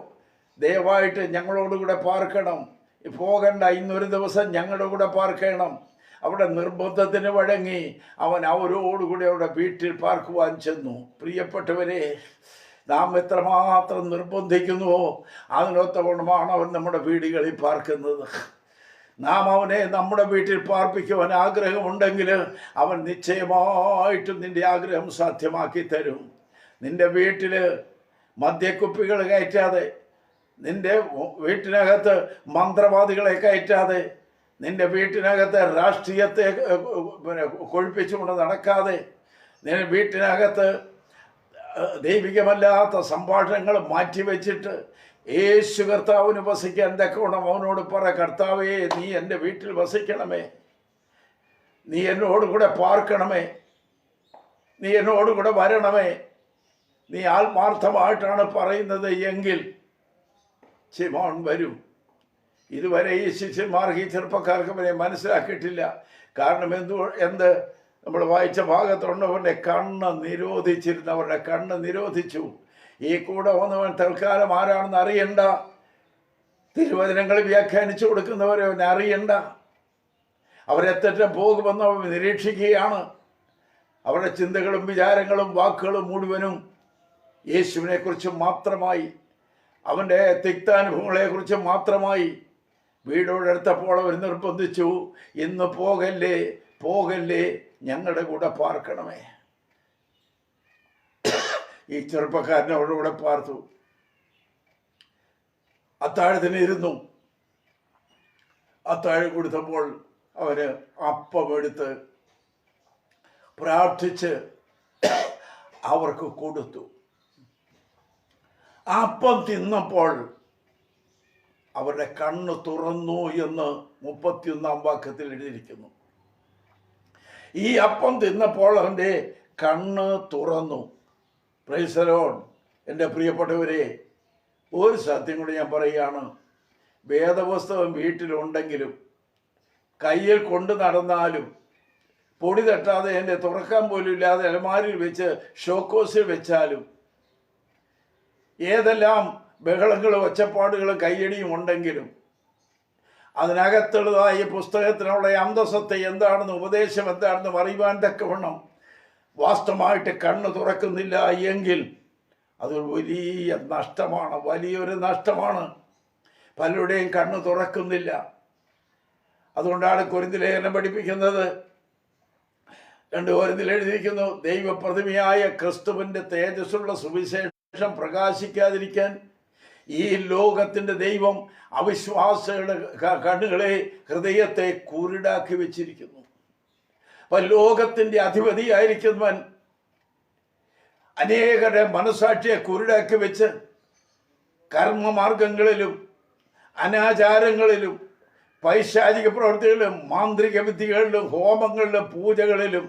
ദയവായിട്ട് ഞങ്ങളോടുകൂടെ പാർക്കണം, പോകണ്ട, ഇന്നൊരു ദിവസം ഞങ്ങളുടെ കൂടെ പാർക്കണം. അവിടെ നിർബന്ധത്തിന് വഴങ്ങി അവൻ അവരോടുകൂടി അവിടെ വീട്ടിൽ പാർക്കുവാൻ ചെന്നു. പ്രിയപ്പെട്ടവരെ, നാം എത്രമാത്രം നിർബന്ധിക്കുന്നുവോ അതിനൊത്തവണ്ണമാണ് അവൻ നമ്മുടെ വീടുകളിൽ പാർക്കുന്നത്. നാം അവനെ നമ്മുടെ വീട്ടിൽ പാർപ്പിക്കുവാൻ ആഗ്രഹമുണ്ടെങ്കിൽ അവൻ നിശ്ചയമായിട്ടും നിന്റെ ആഗ്രഹം സാധ്യമാക്കി തരും. നിന്റെ വീട്ടിൽ മദ്യക്കുപ്പികൾ കയറ്റാതെ, നിന്റെ വീട്ടിനകത്ത് മന്ത്രവാദികളെ കയറ്റാതെ, നിന്റെ വീട്ടിനകത്ത് രാഷ്ട്രീയത്തെ കൊഴിപ്പിച്ചുകൊണ്ട് നടക്കാതെ, നിന്റെ വീട്ടിനകത്ത് ദൈവികമല്ലാത്ത സംഭാഷണങ്ങൾ മാറ്റിവെച്ചിട്ട് യേശു കർത്താവിന് വസിക്കാൻ തക്കവണ്ണം അവനോട് പറ, കർത്താവേ നീ എൻ്റെ വീട്ടിൽ വസിക്കണമേ, നീ എന്നോടുകൂടെ പാർക്കണമേ, നീ എന്നോടുകൂടെ വരണമേ, നീ ആത്മാർത്ഥമായിട്ടാണ് പറയുന്നത് എങ്കിൽ ശിമോൻ വരും. ഇതുവരെ ഈ ശിഷ്യന്മാർക്ക്, ഈ ചെറുപ്പക്കാർക്ക് അവരെ മനസ്സിലാക്കിയിട്ടില്ല. കാരണം എന്ത് നമ്മൾ വായിച്ച ഭാഗത്തുണ്ട്, അവരുടെ കണ്ണ് നിരോധിച്ചിരുന്നു, അവരുടെ കണ്ണ് നിരോധിച്ചു. ഈ കൂടെ വന്നവൻ തൽക്കാലം ആരാണെന്ന് അറിയണ്ട, തിരുവചനങ്ങൾ വ്യാഖ്യാനിച്ചു കൊടുക്കുന്നവരെ അവൻ അറിയണ്ട. അവരെത്തറ്റം പോകുമെന്ന് അവൻ നിരീക്ഷിക്കുകയാണ്. അവരുടെ ചിന്തകളും വിചാരങ്ങളും വാക്കുകളും മുഴുവനും യേശുവിനെക്കുറിച്ച് മാത്രമായി, അവൻ്റെ തിക്താനുഭവങ്ങളെക്കുറിച്ച് മാത്രമായി. വീടോടടുത്തപ്പോൾ അവർ നിർബന്ധിച്ചു, ഇന്ന് പോകല്ലേ, പോകല്ലേ, ഞങ്ങളുടെ കൂടെ പാർക്കണമേ. ഈ ചെറുപ്പക്കാരൻ അവരുടെ കൂടെ പാർത്തു. അത്താഴത്തിന് ഇരുന്നു. അത്താഴം കൊടുത്തപ്പോൾ അവര് അപ്പം എടുത്ത് പ്രാർത്ഥിച്ച് അവർക്ക് കൊടുത്തു. അപ്പം തിന്നപ്പോൾ അവരുടെ കണ്ണ് തുറന്നു എന്ന് 31-ാം വാക്യത്തിൽ എഴുതിയിരിക്കുന്നു. ഈ അപ്പം തിന്നപ്പോൾ അവൻ്റെ കണ്ണ് തുറന്നു. Price the Lord. എൻ്റെ പ്രിയപ്പെട്ടവരെ, ഒരു സത്യം കൂടി ഞാൻ പറയുകയാണ്. വേദപുസ്തകം വീട്ടിലുണ്ടെങ്കിലും കയ്യിൽ കൊണ്ടു നടന്നാലും പൊടി തട്ടാതെ എൻ്റെ തുറക്കാൻ പോലും ഇല്ലാതെ അലമാരിൽ വെച്ച് ഷോക്കോസിൽ വെച്ചാലും ഏതെല്ലാം ബഹളങ്ങളും ഒച്ചപ്പാടുകളും കയ്യടിയും ഉണ്ടെങ്കിലും അതിനകത്തുള്ളതായ പുസ്തകത്തിനുള്ള അന്തസ്സത്തെ എന്താണെന്ന്, ഉപദേശം എന്താണെന്ന് അറിയുവാൻ തക്കവണ്ണം വാസ്തവമായിട്ട് കണ്ണ് തുറക്കുന്നില്ല എങ്കിൽ അതൊരു വലിയ നഷ്ടമാണ്, വലിയൊരു നഷ്ടമാണ്. പലരുടെയും കണ്ണ് തുറക്കുന്നില്ല. അതുകൊണ്ടാണ് കൊരിന്ത്യർ ലേഖനം പഠിപ്പിക്കുന്നത്, 2 കൊരിന്ത്യർ എഴുതിയിരിക്കുന്നു, ദൈവപ്രതിമയായ ക്രിസ്തുവിൻ്റെ തേജസ്സുള്ള സുവിശേഷം പ്രകാശിക്കാതിരിക്കാൻ ഈ ലോകത്തിൻ്റെ ദൈവം അവിശ്വാസികളുടെ കണ്ണുകളെ, ഹൃദയത്തെ കുരുടാക്കി വെച്ചിരിക്കുന്നു. അപ്പൊ ലോകത്തിൻ്റെ അധിപതിയായിരിക്കുന്നവൻ അനേകരുടെ മനസാക്ഷിയെ കുരുടാക്കി വെച്ച് കർമ്മമാർഗങ്ങളിലും അനാചാരങ്ങളിലും പൈശാചിക പ്രവൃത്തികളിലും മാന്ത്രിക വിദ്യകളിലും ഹോമങ്ങളിലും പൂജകളിലും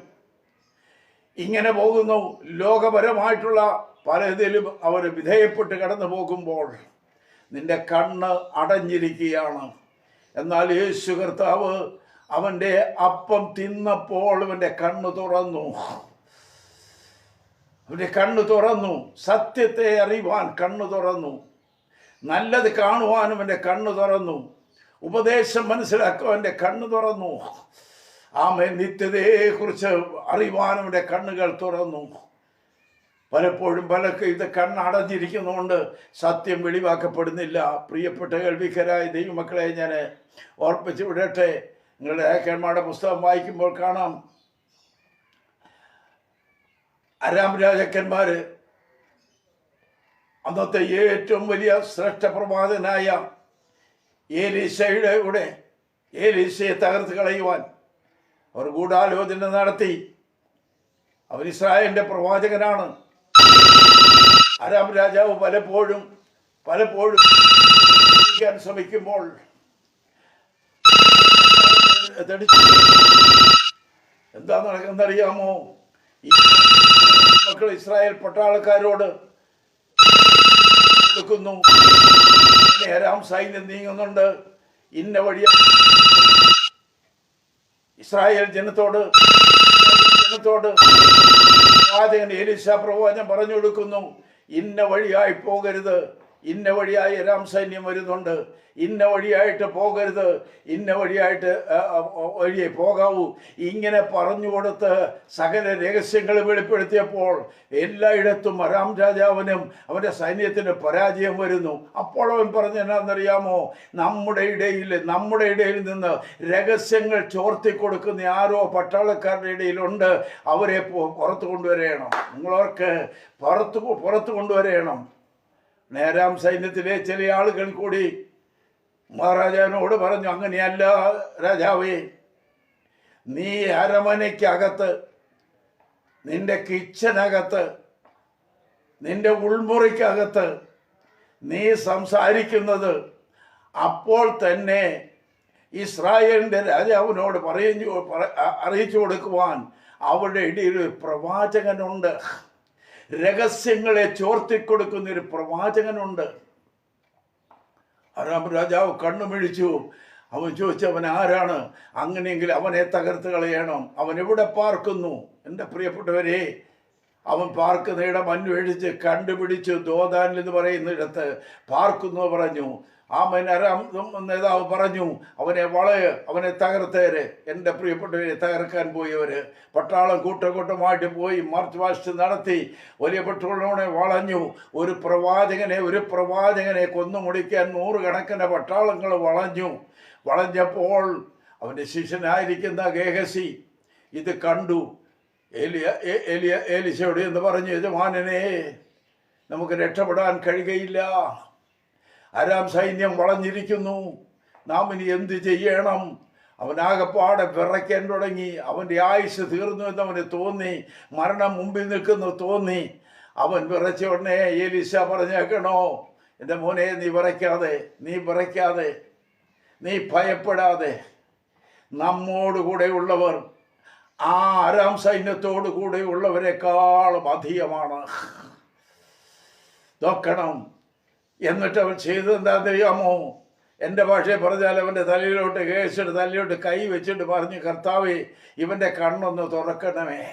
ഇങ്ങനെ പോകുന്നു. ലോകപരമായിട്ടുള്ള പലതിലും അവർ വിധേയപ്പെട്ട് കടന്നു പോകുമ്പോൾ നിന്റെ കണ്ണ് അടഞ്ഞിരിക്കുകയാണ്. എന്നാൽ യേശു കർത്താവ് അവൻ്റെ അപ്പം തിന്നപ്പോൾ അവൻ്റെ കണ്ണ് തുറന്നു. അവൻ്റെ കണ്ണ് തുറന്നു. സത്യത്തെ അറിയുവാൻ കണ്ണ് തുറന്നു. നല്ലത് കാണുവാനും എൻ്റെ കണ്ണ് തുറന്നു. ഉപദേശം മനസ്സിലാക്കുവാൻ എൻ്റെ കണ്ണ് തുറന്നു. ആമേൻ. നിത്യതയെക്കുറിച്ച് അറിയുവാനും എൻ്റെ കണ്ണുകൾ തുറന്നു. പലപ്പോഴും പലർക്കും ഇത് കണ്ണടഞ്ഞിരിക്കുന്നതുകൊണ്ട് സത്യം വെളിവാക്കപ്പെടുന്നില്ല. പ്രിയപ്പെട്ട കേൾവിക്കാരായ ദൈവമക്കളെ ഞാൻ ഓർപ്പിച്ചു വിടട്ടെ. നിങ്ങളുടെ രാജാക്കന്മാരുടെ പുസ്തകം വായിക്കുമ്പോൾ കാണാം, അരാം രാജാക്കന്മാർ അന്നത്തെ ഏറ്റവും വലിയ ശ്രേഷ്ഠ പ്രവാചകനായ ഏലീശയുടെ കൂടെ ഏലീശയെ തകർത്ത് കളയുവാൻ അവർ ഗൂഢാലോചന നടത്തി. അവൻ ഇസ്രായേലിന്റെ പ്രവാചകനാണ്. അരാം രാജാവ് പലപ്പോഴും ശ്രമിക്കുമ്പോൾ എന്താ നടക്കുന്നറിയാമോ? ഈ മക്കൾ ഇസ്രായേൽ പട്ടാളക്കാരോട് കൊടുക്കുന്നു. അരാം സൈന്യം നീങ്ങുന്നുണ്ട്. ഇന്ന വഴി ഇസ്രായേൽ ജനത്തോട് പ്രവാചകൻ എലീശ പ്രവാചകൻ പറഞ്ഞു കൊടുക്കുന്നു, ഇന്ന വഴിയായി പോകരുത്, ഇന്ന വഴിയായി അരാം സൈന്യം വരുന്നുണ്ട്, ഇന്ന വഴിയായിട്ട് പോകരുത്, ഇന്ന വഴിയായിട്ട് വഴിയെ പോകാവൂ. ഇങ്ങനെ പറഞ്ഞു കൊടുത്ത് സകല രഹസ്യങ്ങൾ വെളിപ്പെടുത്തിയപ്പോൾ എല്ലായിടത്തും അരാം രാജാവിനും അവൻ്റെ സൈന്യത്തിന് പരാജയം വരുന്നു. അപ്പോൾ അവൻ പറഞ്ഞ എന്നാന്നറിയാമോ? നമ്മുടെ ഇടയിൽ നിന്ന് രഹസ്യങ്ങൾ ചോർത്തി കൊടുക്കുന്ന ആരോ പട്ടാളക്കാരുടെ ഇടയിലുണ്ട്. അവരെ പുറത്തു കൊണ്ടുവരണം. നിങ്ങളവർക്ക് പുറത്തു കൊണ്ടുവരണം. നേരാം സൈന്യത്തിലെ ചില ആളുകൾ കൂടി മഹാരാജാവിനോട് പറഞ്ഞു, അങ്ങനെയല്ല രാജാവേ, നീ അരമനയ്ക്കകത്ത്, നിന്റെ കിച്ചനകത്ത്, നിന്റെ ഉൾമുറിക്കകത്ത് നീ സംസാരിക്കുന്നത് അപ്പോൾ തന്നെ ഇസ്രായേലിൻ്റെ രാജാവിനോട് അറിയിച്ചു കൊടുക്കുവാൻ അവരുടെ ഇടയിൽ ഒരു പ്രവാചകനുണ്ട്. രഹസ്യങ്ങളെ ചോർത്തിക്കൊടുക്കുന്നൊരു പ്രവാചകനുണ്ട്. അരാം രാജാവ് കണ്ണുമിഴിച്ചു. അവൻ ചോദിച്ചു, അവൻ ആരാണ്? അങ്ങനെയെങ്കിൽ അവനെ തകർത്ത് കളയണം. അവൻ എവിടെ പാർക്കുന്നു? എൻ്റെ പ്രിയപ്പെട്ടവരെ, അവൻ പാർക്കുന്നിടം അന്വേഷിച്ച് കണ്ടുപിടിച്ചു. ദോദാനിൽ എന്ന് പറയുന്നിടത്ത് പാർക്കുന്നു പറഞ്ഞു. ആമേൻ. അരാം നേതാവ് പറഞ്ഞു, അവനെ തകർത്തേര്. എൻ്റെ പ്രിയപ്പെട്ടവരെ, തകർക്കാൻ പോയവര് പട്ടാളം കൂട്ടമായിട്ട് പോയി മാർച്ച് പാസ്റ്റ് നടത്തി. വലിയ പെട്രോളിനെ വളഞ്ഞു. ഒരു പ്രവാചകനെ കൊന്നു മുടിക്കാൻ 100 കണക്കിന് പട്ടാളങ്ങൾ വളഞ്ഞപ്പോൾ അവൻ്റെ ശിഷ്യനായിരിക്കുന്ന ഗേഹസി ഇത് കണ്ടു. ഏലീശയോട് എന്ന് പറഞ്ഞു, യജമാനനെ, നമുക്ക് രക്ഷപ്പെടാൻ കഴിയുകയില്ല. അരാം സൈന്യം വളഞ്ഞിരിക്കുന്നു. നാം ഇനി എന്ത് ചെയ്യണം? അവനാകപ്പാടെ വിറയ്ക്കാൻ തുടങ്ങി. അവൻ്റെ ആയുസ് തീർന്നു എന്നവന് തോന്നി. മരണം മുമ്പിൽ നിൽക്കുന്നു തോന്നി. അവൻ വിറച്ച ഉടനെ ഏലീശ പറഞ്ഞേക്കണോ, എൻ്റെ മോനെ, നീ വിറയ്ക്കാതെ, നീ ഭയപ്പെടാതെ. നമ്മോടുകൂടെ ഉള്ളവർ ആ അരാം സൈന്യത്തോടു കൂടെ ഉള്ളവരെക്കാളും അധികമാണ്. നോക്കണം. എന്നിട്ട് അവൻ ചെയ്തതെന്താ അറിയാമോ? എൻ്റെ ഭാഷയെ പറഞ്ഞാൽ അവൻ്റെ തലയിലോട്ട് കൈ വെച്ചിട്ട് പറഞ്ഞു, കർത്താവേ, ഇവൻ്റെ കണ്ണൊന്ന് തുറക്കണമേ.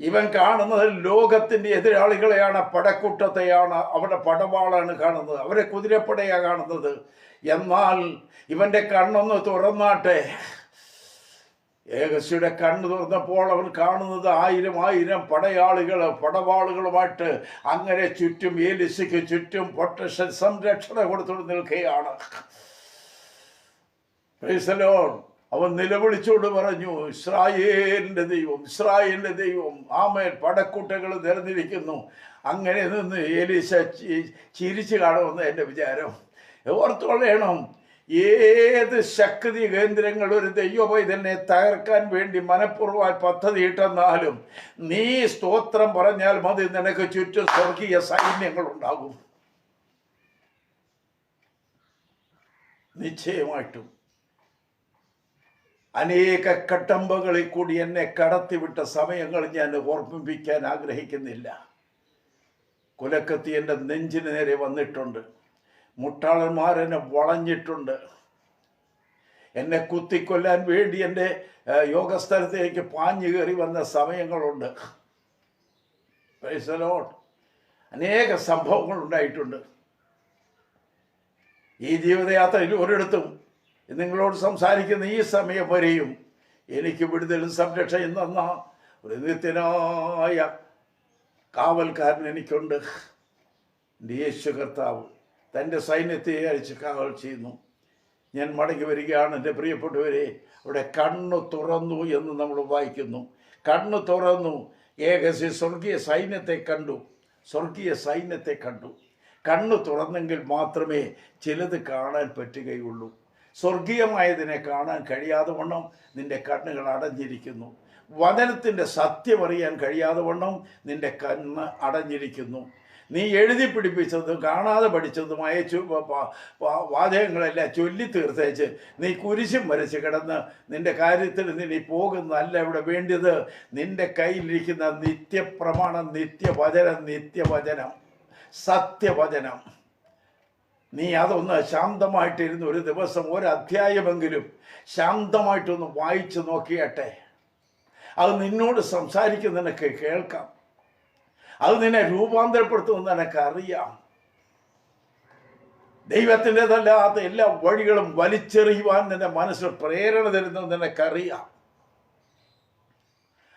ഇവൻ കാണുന്നത് ലോകത്തിൻ്റെ എതിരാളികളെയാണ്, പടക്കൂട്ടത്തെയാണ്, അവരുടെ പടവാളാണ് കാണുന്നത്, അവരെ കുതിരപ്പടയാണ് കാണുന്നത്. എന്നാൽ ഇവൻ്റെ കണ്ണൊന്ന് തുറന്നാട്ടെ. ഏകസിയുടെ കണ്ണ് തുറന്നപ്പോൾ അവൻ കാണുന്നത് 1000 പടവാളുകളുമായിട്ട് അങ്ങനെ ചുറ്റും, ഏലിശയ്ക്ക് ചുറ്റും പ്രൊട്ടക്ഷൻ, സംരക്ഷണ കൊടുത്തുകൊണ്ട് നിൽക്കുകയാണ്. Price the Lord. അവൻ നിലവിളിച്ചോട് പറഞ്ഞു, ഇസ്രായേലിന്റെ ദൈവം, ആമേൻ, പടക്കൂട്ടങ്ങൾ നിരന്നിരിക്കുന്നു. അങ്ങനെ നിന്ന് ഏലീശ ചിരിച്ചു കാണുമെന്ന് എൻ്റെ വിചാരം. ഓർത്തുകൊള്ളണം, ഏത് ശക്തി കേന്ദ്രങ്ങൾ ഒരു ദൈവപൈതലിനെ തകർക്കാൻ വേണ്ടി മനഃപൂർവ്വം പദ്ധതിയിട്ടെന്നാലും നീ സ്തോത്രം പറഞ്ഞാൽ മതി, നിനക്ക് ചുറ്റും സ്വർഗീയ സൈന്യങ്ങൾ ഉണ്ടാകും. നിശ്ചയമായിട്ടും അനേക കട്ടമ്പകളിൽ കൂടി എന്നെ കടത്തിവിട്ട സമയങ്ങൾ ഞാൻ ഓർമ്മിപ്പിക്കാൻ ആഗ്രഹിക്കുന്നില്ല. കുലക്കത്തി എൻ്റെ നെഞ്ചിന് നേരെ വന്നിട്ടുണ്ട്. മുട്ടാളന്മാരെന്നെ വളഞ്ഞിട്ടുണ്ട്. എന്നെ കുത്തിക്കൊല്ലാൻ വേണ്ടി എൻ്റെ യോഗസ്ഥലത്തേക്ക് പാഞ്ഞു കയറി വന്ന സമയങ്ങളുണ്ട്. Price the Lord. അനേക സംഭവങ്ങൾ ഉണ്ടായിട്ടുണ്ട് ഈ ജീവിതയാത്രയിൽ. ഒരിടത്തും നിങ്ങളോട് സംസാരിക്കുന്ന ഈ സമയം വരെയും എനിക്ക് വിടുതലും സംരക്ഷയും തന്ന ഒരു നിത്യനായ കാവൽക്കാരൻ എനിക്കുണ്ട്. എൻ്റെ യേശു കർത്താവ് തൻ്റെ സൈന്യത്തെ അയച്ച് കാവൽ ചെയ്യുന്നു. ഞാൻ മടങ്ങി വരികയാണ് എൻ്റെ പ്രിയപ്പെട്ടവരെ. അവിടെ കണ്ണു തുറന്നു എന്ന് നമ്മൾ വായിക്കുന്നു. കണ്ണു തുറന്നു. ഏകസി സ്വർഗീയ സൈന്യത്തെ കണ്ടു. കണ്ണു തുറന്നെങ്കിൽ മാത്രമേ ചിലത് കാണാൻ പറ്റുകയുള്ളൂ. സ്വർഗീയമായതിനെ കാണാൻ കഴിയാതെ വണ്ണം നിന്റെ കണ്ണുകൾ അടഞ്ഞിരിക്കുന്നു. വചനത്തിൻ്റെ സത്യമറിയാൻ കഴിയാതെ വണ്ണം നിന്റെ കണ്ണ് അടഞ്ഞിരിക്കുന്നു. നീ എഴുതി പിടിപ്പിച്ചതും കാണാതെ പഠിച്ചതുമായ വാചകങ്ങളെല്ലാം ചൊല്ലി തീർത്തേച്ച് നീ കുരിശും വരച്ച് കിടന്ന് നിന്റെ കാര്യത്തിൽ നീ പോകുന്നതല്ല ഇവിടെ വേണ്ടത്. നിന്റെ കയ്യിലിരിക്കുന്ന നിത്യപ്രമാണം, നിത്യവചനം, സത്യവചനം, നീ അതൊന്ന് ശാന്തമായിട്ടിരുന്ന് ഒരു ദിവസം ഒരധ്യായമെങ്കിലും ശാന്തമായിട്ടൊന്ന് വായിച്ചു നോക്കിയട്ടെ. അത് നിന്നോട് സംസാരിക്കുന്ന നിനക്ക് കേൾക്കാം. അത് നിന്നെ രൂപാന്തരപ്പെടുത്തുമെന്ന് നിനക്കറിയാം. ദൈവത്തിൻ്റെതല്ലാത്ത എല്ലാ വഴികളും വലിച്ചെറിയുവാൻ നിന്റെ മനസ്സിൽ പ്രേരണ തരുന്നത് നിനക്കറിയാം.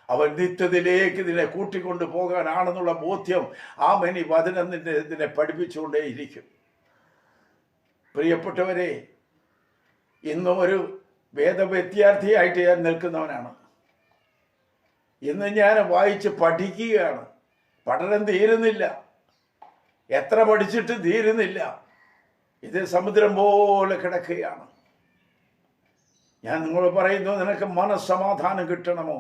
അവൻ നിത്യത്തിലേക്ക് നിന്നെ കൂട്ടിക്കൊണ്ടു പോകാനാണെന്നുള്ള ബോധ്യം ആമേൻ ഈ വചനം നിന്നെ പഠിപ്പിച്ചുകൊണ്ടേയിരിക്കും. പ്രിയപ്പെട്ടവരെ, ഇന്നും ഒരു വേദവിദ്യാർത്ഥിയായിട്ട് ഞാൻ നിൽക്കുന്നവനാണ്. ഇന്ന് ഞാൻ വായിച്ച് പഠിക്കുകയാണ്. പഠനം തീരുന്നില്ല. എത്ര പഠിച്ചിട്ടും തീരുന്നില്ല. ഇത് സമുദ്രം പോലെ കിടക്കുകയാണ്. ഞാൻ നിങ്ങൾ പറയുന്നു, നിനക്ക് മനസ്സമാധാനം കിട്ടണമോ?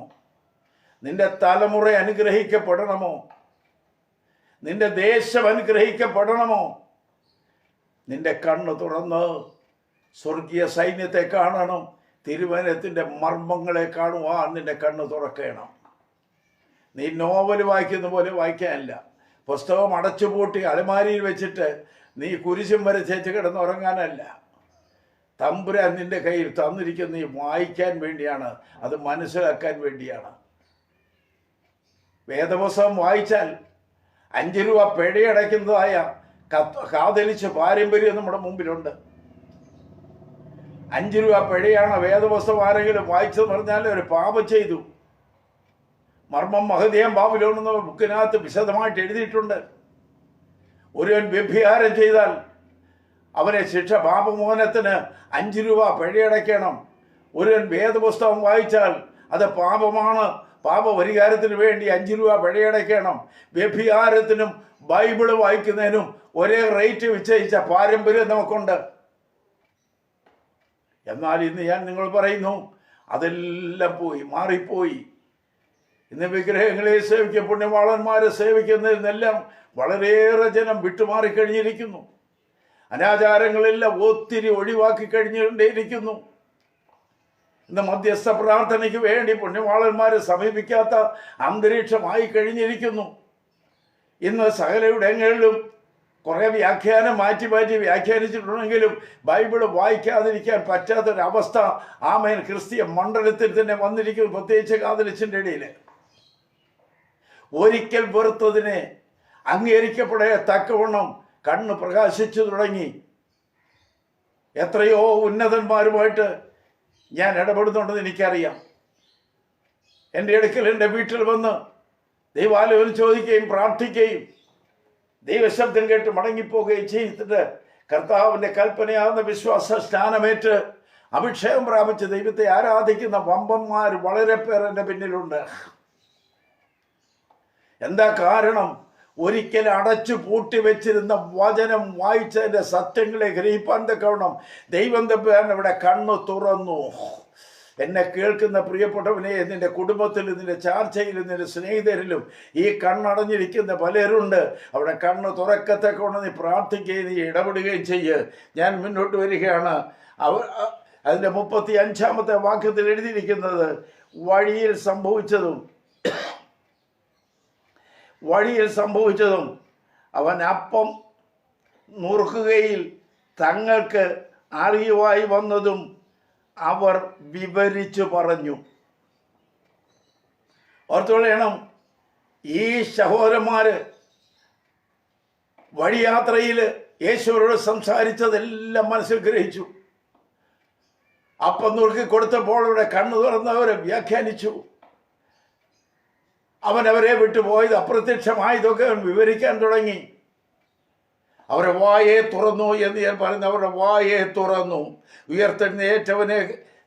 നിന്റെ തലമുറ അനുഗ്രഹിക്കപ്പെടണമോ? നിന്റെ ദേശം അനുഗ്രഹിക്കപ്പെടണമോ? നിന്റെ കണ്ണ് തുറന്ന് സ്വർഗീയ സൈന്യത്തെ കാണണം. തിരുവചനത്തിൻ്റെ മർമ്മങ്ങളെ കാണുവാൻ നിന്റെ കണ്ണ് തുറക്കണം. നീ നോവൽ വായിക്കുന്ന പോലെ വായിക്കാനല്ല. പുസ്തകം അടച്ചുപൂട്ടി അലമാരിയിൽ വെച്ചിട്ട് നീ കുരിശും വരച്ചേച്ച് കിടന്നുറങ്ങാനല്ല. തമ്പുരാൻ നിന്റെ കയ്യിൽ തന്നിരിക്കുന്ന നീ വായിക്കാൻ വേണ്ടിയാണ്, അത് മനസ്സിലാക്കാൻ വേണ്ടിയാണ്. വേദപുസ്തകം വായിച്ചാൽ 5 രൂപ പിഴയടയ്ക്കുന്നതായ കാതലിച്ച് പാരമ്പര്യം നമ്മുടെ മുമ്പിലുണ്ട്. 5 രൂപ പിഴയാണ് വേദപുസ്തകം ആരെങ്കിലും വായിച്ചെന്ന് പറഞ്ഞാൽ ഒരു പാപം ചെയ്തു. മർമ്മം മഹദീയം ബാബിലോൺ എന്ന ബുക്കിനകത്ത് വിശദമായിട്ട് എഴുതിയിട്ടുണ്ട്. ഒരുവൻ വ്യഭിചാരം ചെയ്താൽ അവനെ ശിക്ഷ പാപമോചനത്തിന് 5 രൂപ പിഴയടയ്ക്കണം. ഒരുവൻ വേദപുസ്തകം വായിച്ചാൽ അത് പാപമാണ്, പാപപരിഹാരത്തിന് വേണ്ടി 5 രൂപ പിഴയടയ്ക്കണം. വ്യഭിചാരത്തിനും ബൈബിള് വായിക്കുന്നതിനും ഒരേ റേറ്റ് നിശ്ചയിച്ച പാരമ്പര്യം നമുക്കുണ്ട്. എന്നാൽ ഇന്ന് ഞാൻ നിങ്ങൾ പറയുന്നു, അതെല്ലാം പോയി, മാറിപ്പോയി. ഇന്ന് വിഗ്രഹങ്ങളെ സേവിക്കുക, പുണ്യവാളന്മാരെ സേവിക്കുന്നതിൽ നിന്നെല്ലാം വളരെയേറെ ജനം വിട്ടുമാറിക്കഴിഞ്ഞിരിക്കുന്നു. അനാചാരങ്ങളെല്ലാം ഒത്തിരി ഒഴിവാക്കി കഴിഞ്ഞുകൊണ്ടേയിരിക്കുന്നു. ഇന്ന് മധ്യസ്ഥ പ്രാർത്ഥനയ്ക്ക് വേണ്ടി പുണ്യവാളന്മാരെ സമീപിക്കാത്ത അന്തരീക്ഷമായി കഴിഞ്ഞിരിക്കുന്നു. ഇന്ന് സകലയിടങ്ങളിലും കുറേ വ്യാഖ്യാനം മാറ്റി വ്യാഖ്യാനിച്ചിട്ടുണ്ടെങ്കിലും ബൈബിള് വായിക്കാതിരിക്കാൻ പറ്റാത്തൊരവസ്ഥ ആമേൻ ക്രിസ്തീയ മണ്ഡലത്തിൽ തന്നെ വന്നിരിക്കുന്നു. പ്രത്യേകിച്ച് കാതലിച്ചിൻ്റെ ഇടയിൽ ഒരിക്കൽ വെറുത്തതിനെ അംഗീകരിക്കപ്പെടത്തക്കവണ്ണം കണ്ണ് പ്രകാശിച്ചു തുടങ്ങി. എത്രയോ ഉന്നതന്മാരുമായിട്ട് ഞാൻ ഇടപെടുന്നുണ്ടെന്ന് എനിക്കറിയാം. എൻ്റെ അടുക്കൽ എൻ്റെ വീട്ടിൽ വന്ന് ദൈവാലയം ചോദിക്കുകയും പ്രാർത്ഥിക്കുകയും ദൈവശബ്ദം കേട്ട് മടങ്ങിപ്പോവുകയും ചെയ്തിട്ട് കർത്താവിൻ്റെ കൽപ്പനയാകുന്ന വിശ്വാസ സ്നാനമേറ്റ് അഭിഷേകം പ്രാപിച്ച് ദൈവത്തെ ആരാധിക്കുന്ന വമ്പന്മാർ വളരെ പേർ എൻ്റെ പിന്നിലുണ്ട്. എന്താ കാരണം? ഒരിക്കൽ അടച്ചു പൂട്ടി വെച്ചിരുന്ന വചനം വായിച്ചതിൻ്റെ സത്യങ്ങളെ ഗ്രഹിപ്പാൻ തക്കവണ്ണം ദൈവം തമ്പുരാൻ ഇവിടെ കണ്ണു തുറന്നു. എന്നെ കേൾക്കുന്ന പ്രിയപ്പെട്ടവനെ, നിന്റെ കുടുംബത്തിലും നിന്റെ ചാർച്ചയിലും നിന്റെ സ്നേഹിതരിലും ഈ കണ്ണടഞ്ഞിരിക്കുന്ന പലരുണ്ട്. അവിടെ കണ്ണ് തുറക്കത്തക്കവണ്ണം നീ പ്രാർത്ഥിക്കുകയും നീ ഇടപെടുകയും ചെയ്യ്. ഞാൻ മുന്നോട്ട് വരികയാണ്. അതിൻ്റെ 35-ാമത്തെ വാക്യത്തിൽ എഴുതിയിരിക്കുന്നത്, വഴിയിൽ സംഭവിച്ചതും അവൻ അപ്പം നുറുക്കുകയിൽ തങ്ങൾക്ക് അറിയുവായി വന്നതും അവർ വിവരിച്ചു പറഞ്ഞു. ഓർത്തുകൊള്ളണം, ഈ സഹോദരന്മാര് വഴിയാത്രയിൽ യേശുവരോട് സംസാരിച്ചതെല്ലാം മനസ്സിൽ ഗ്രഹിച്ചു. അപ്പം നുറുക്കി കൊടുത്തപ്പോൾ ഇവിടെ കണ്ണു തുറന്നവരെ വ്യാഖ്യാനിച്ചു. അവനവരെ വിട്ടുപോയത് അപ്രത്യക്ഷമായതൊക്കെ അവൻ വിവരിക്കാൻ തുടങ്ങി. അവരെ വായെ തുറന്നു എന്ന് ഞാൻ പറയുന്നു. അവരുടെ വായെ തുറന്നു. ഉയർത്തെഴുന്നേറ്റവനെ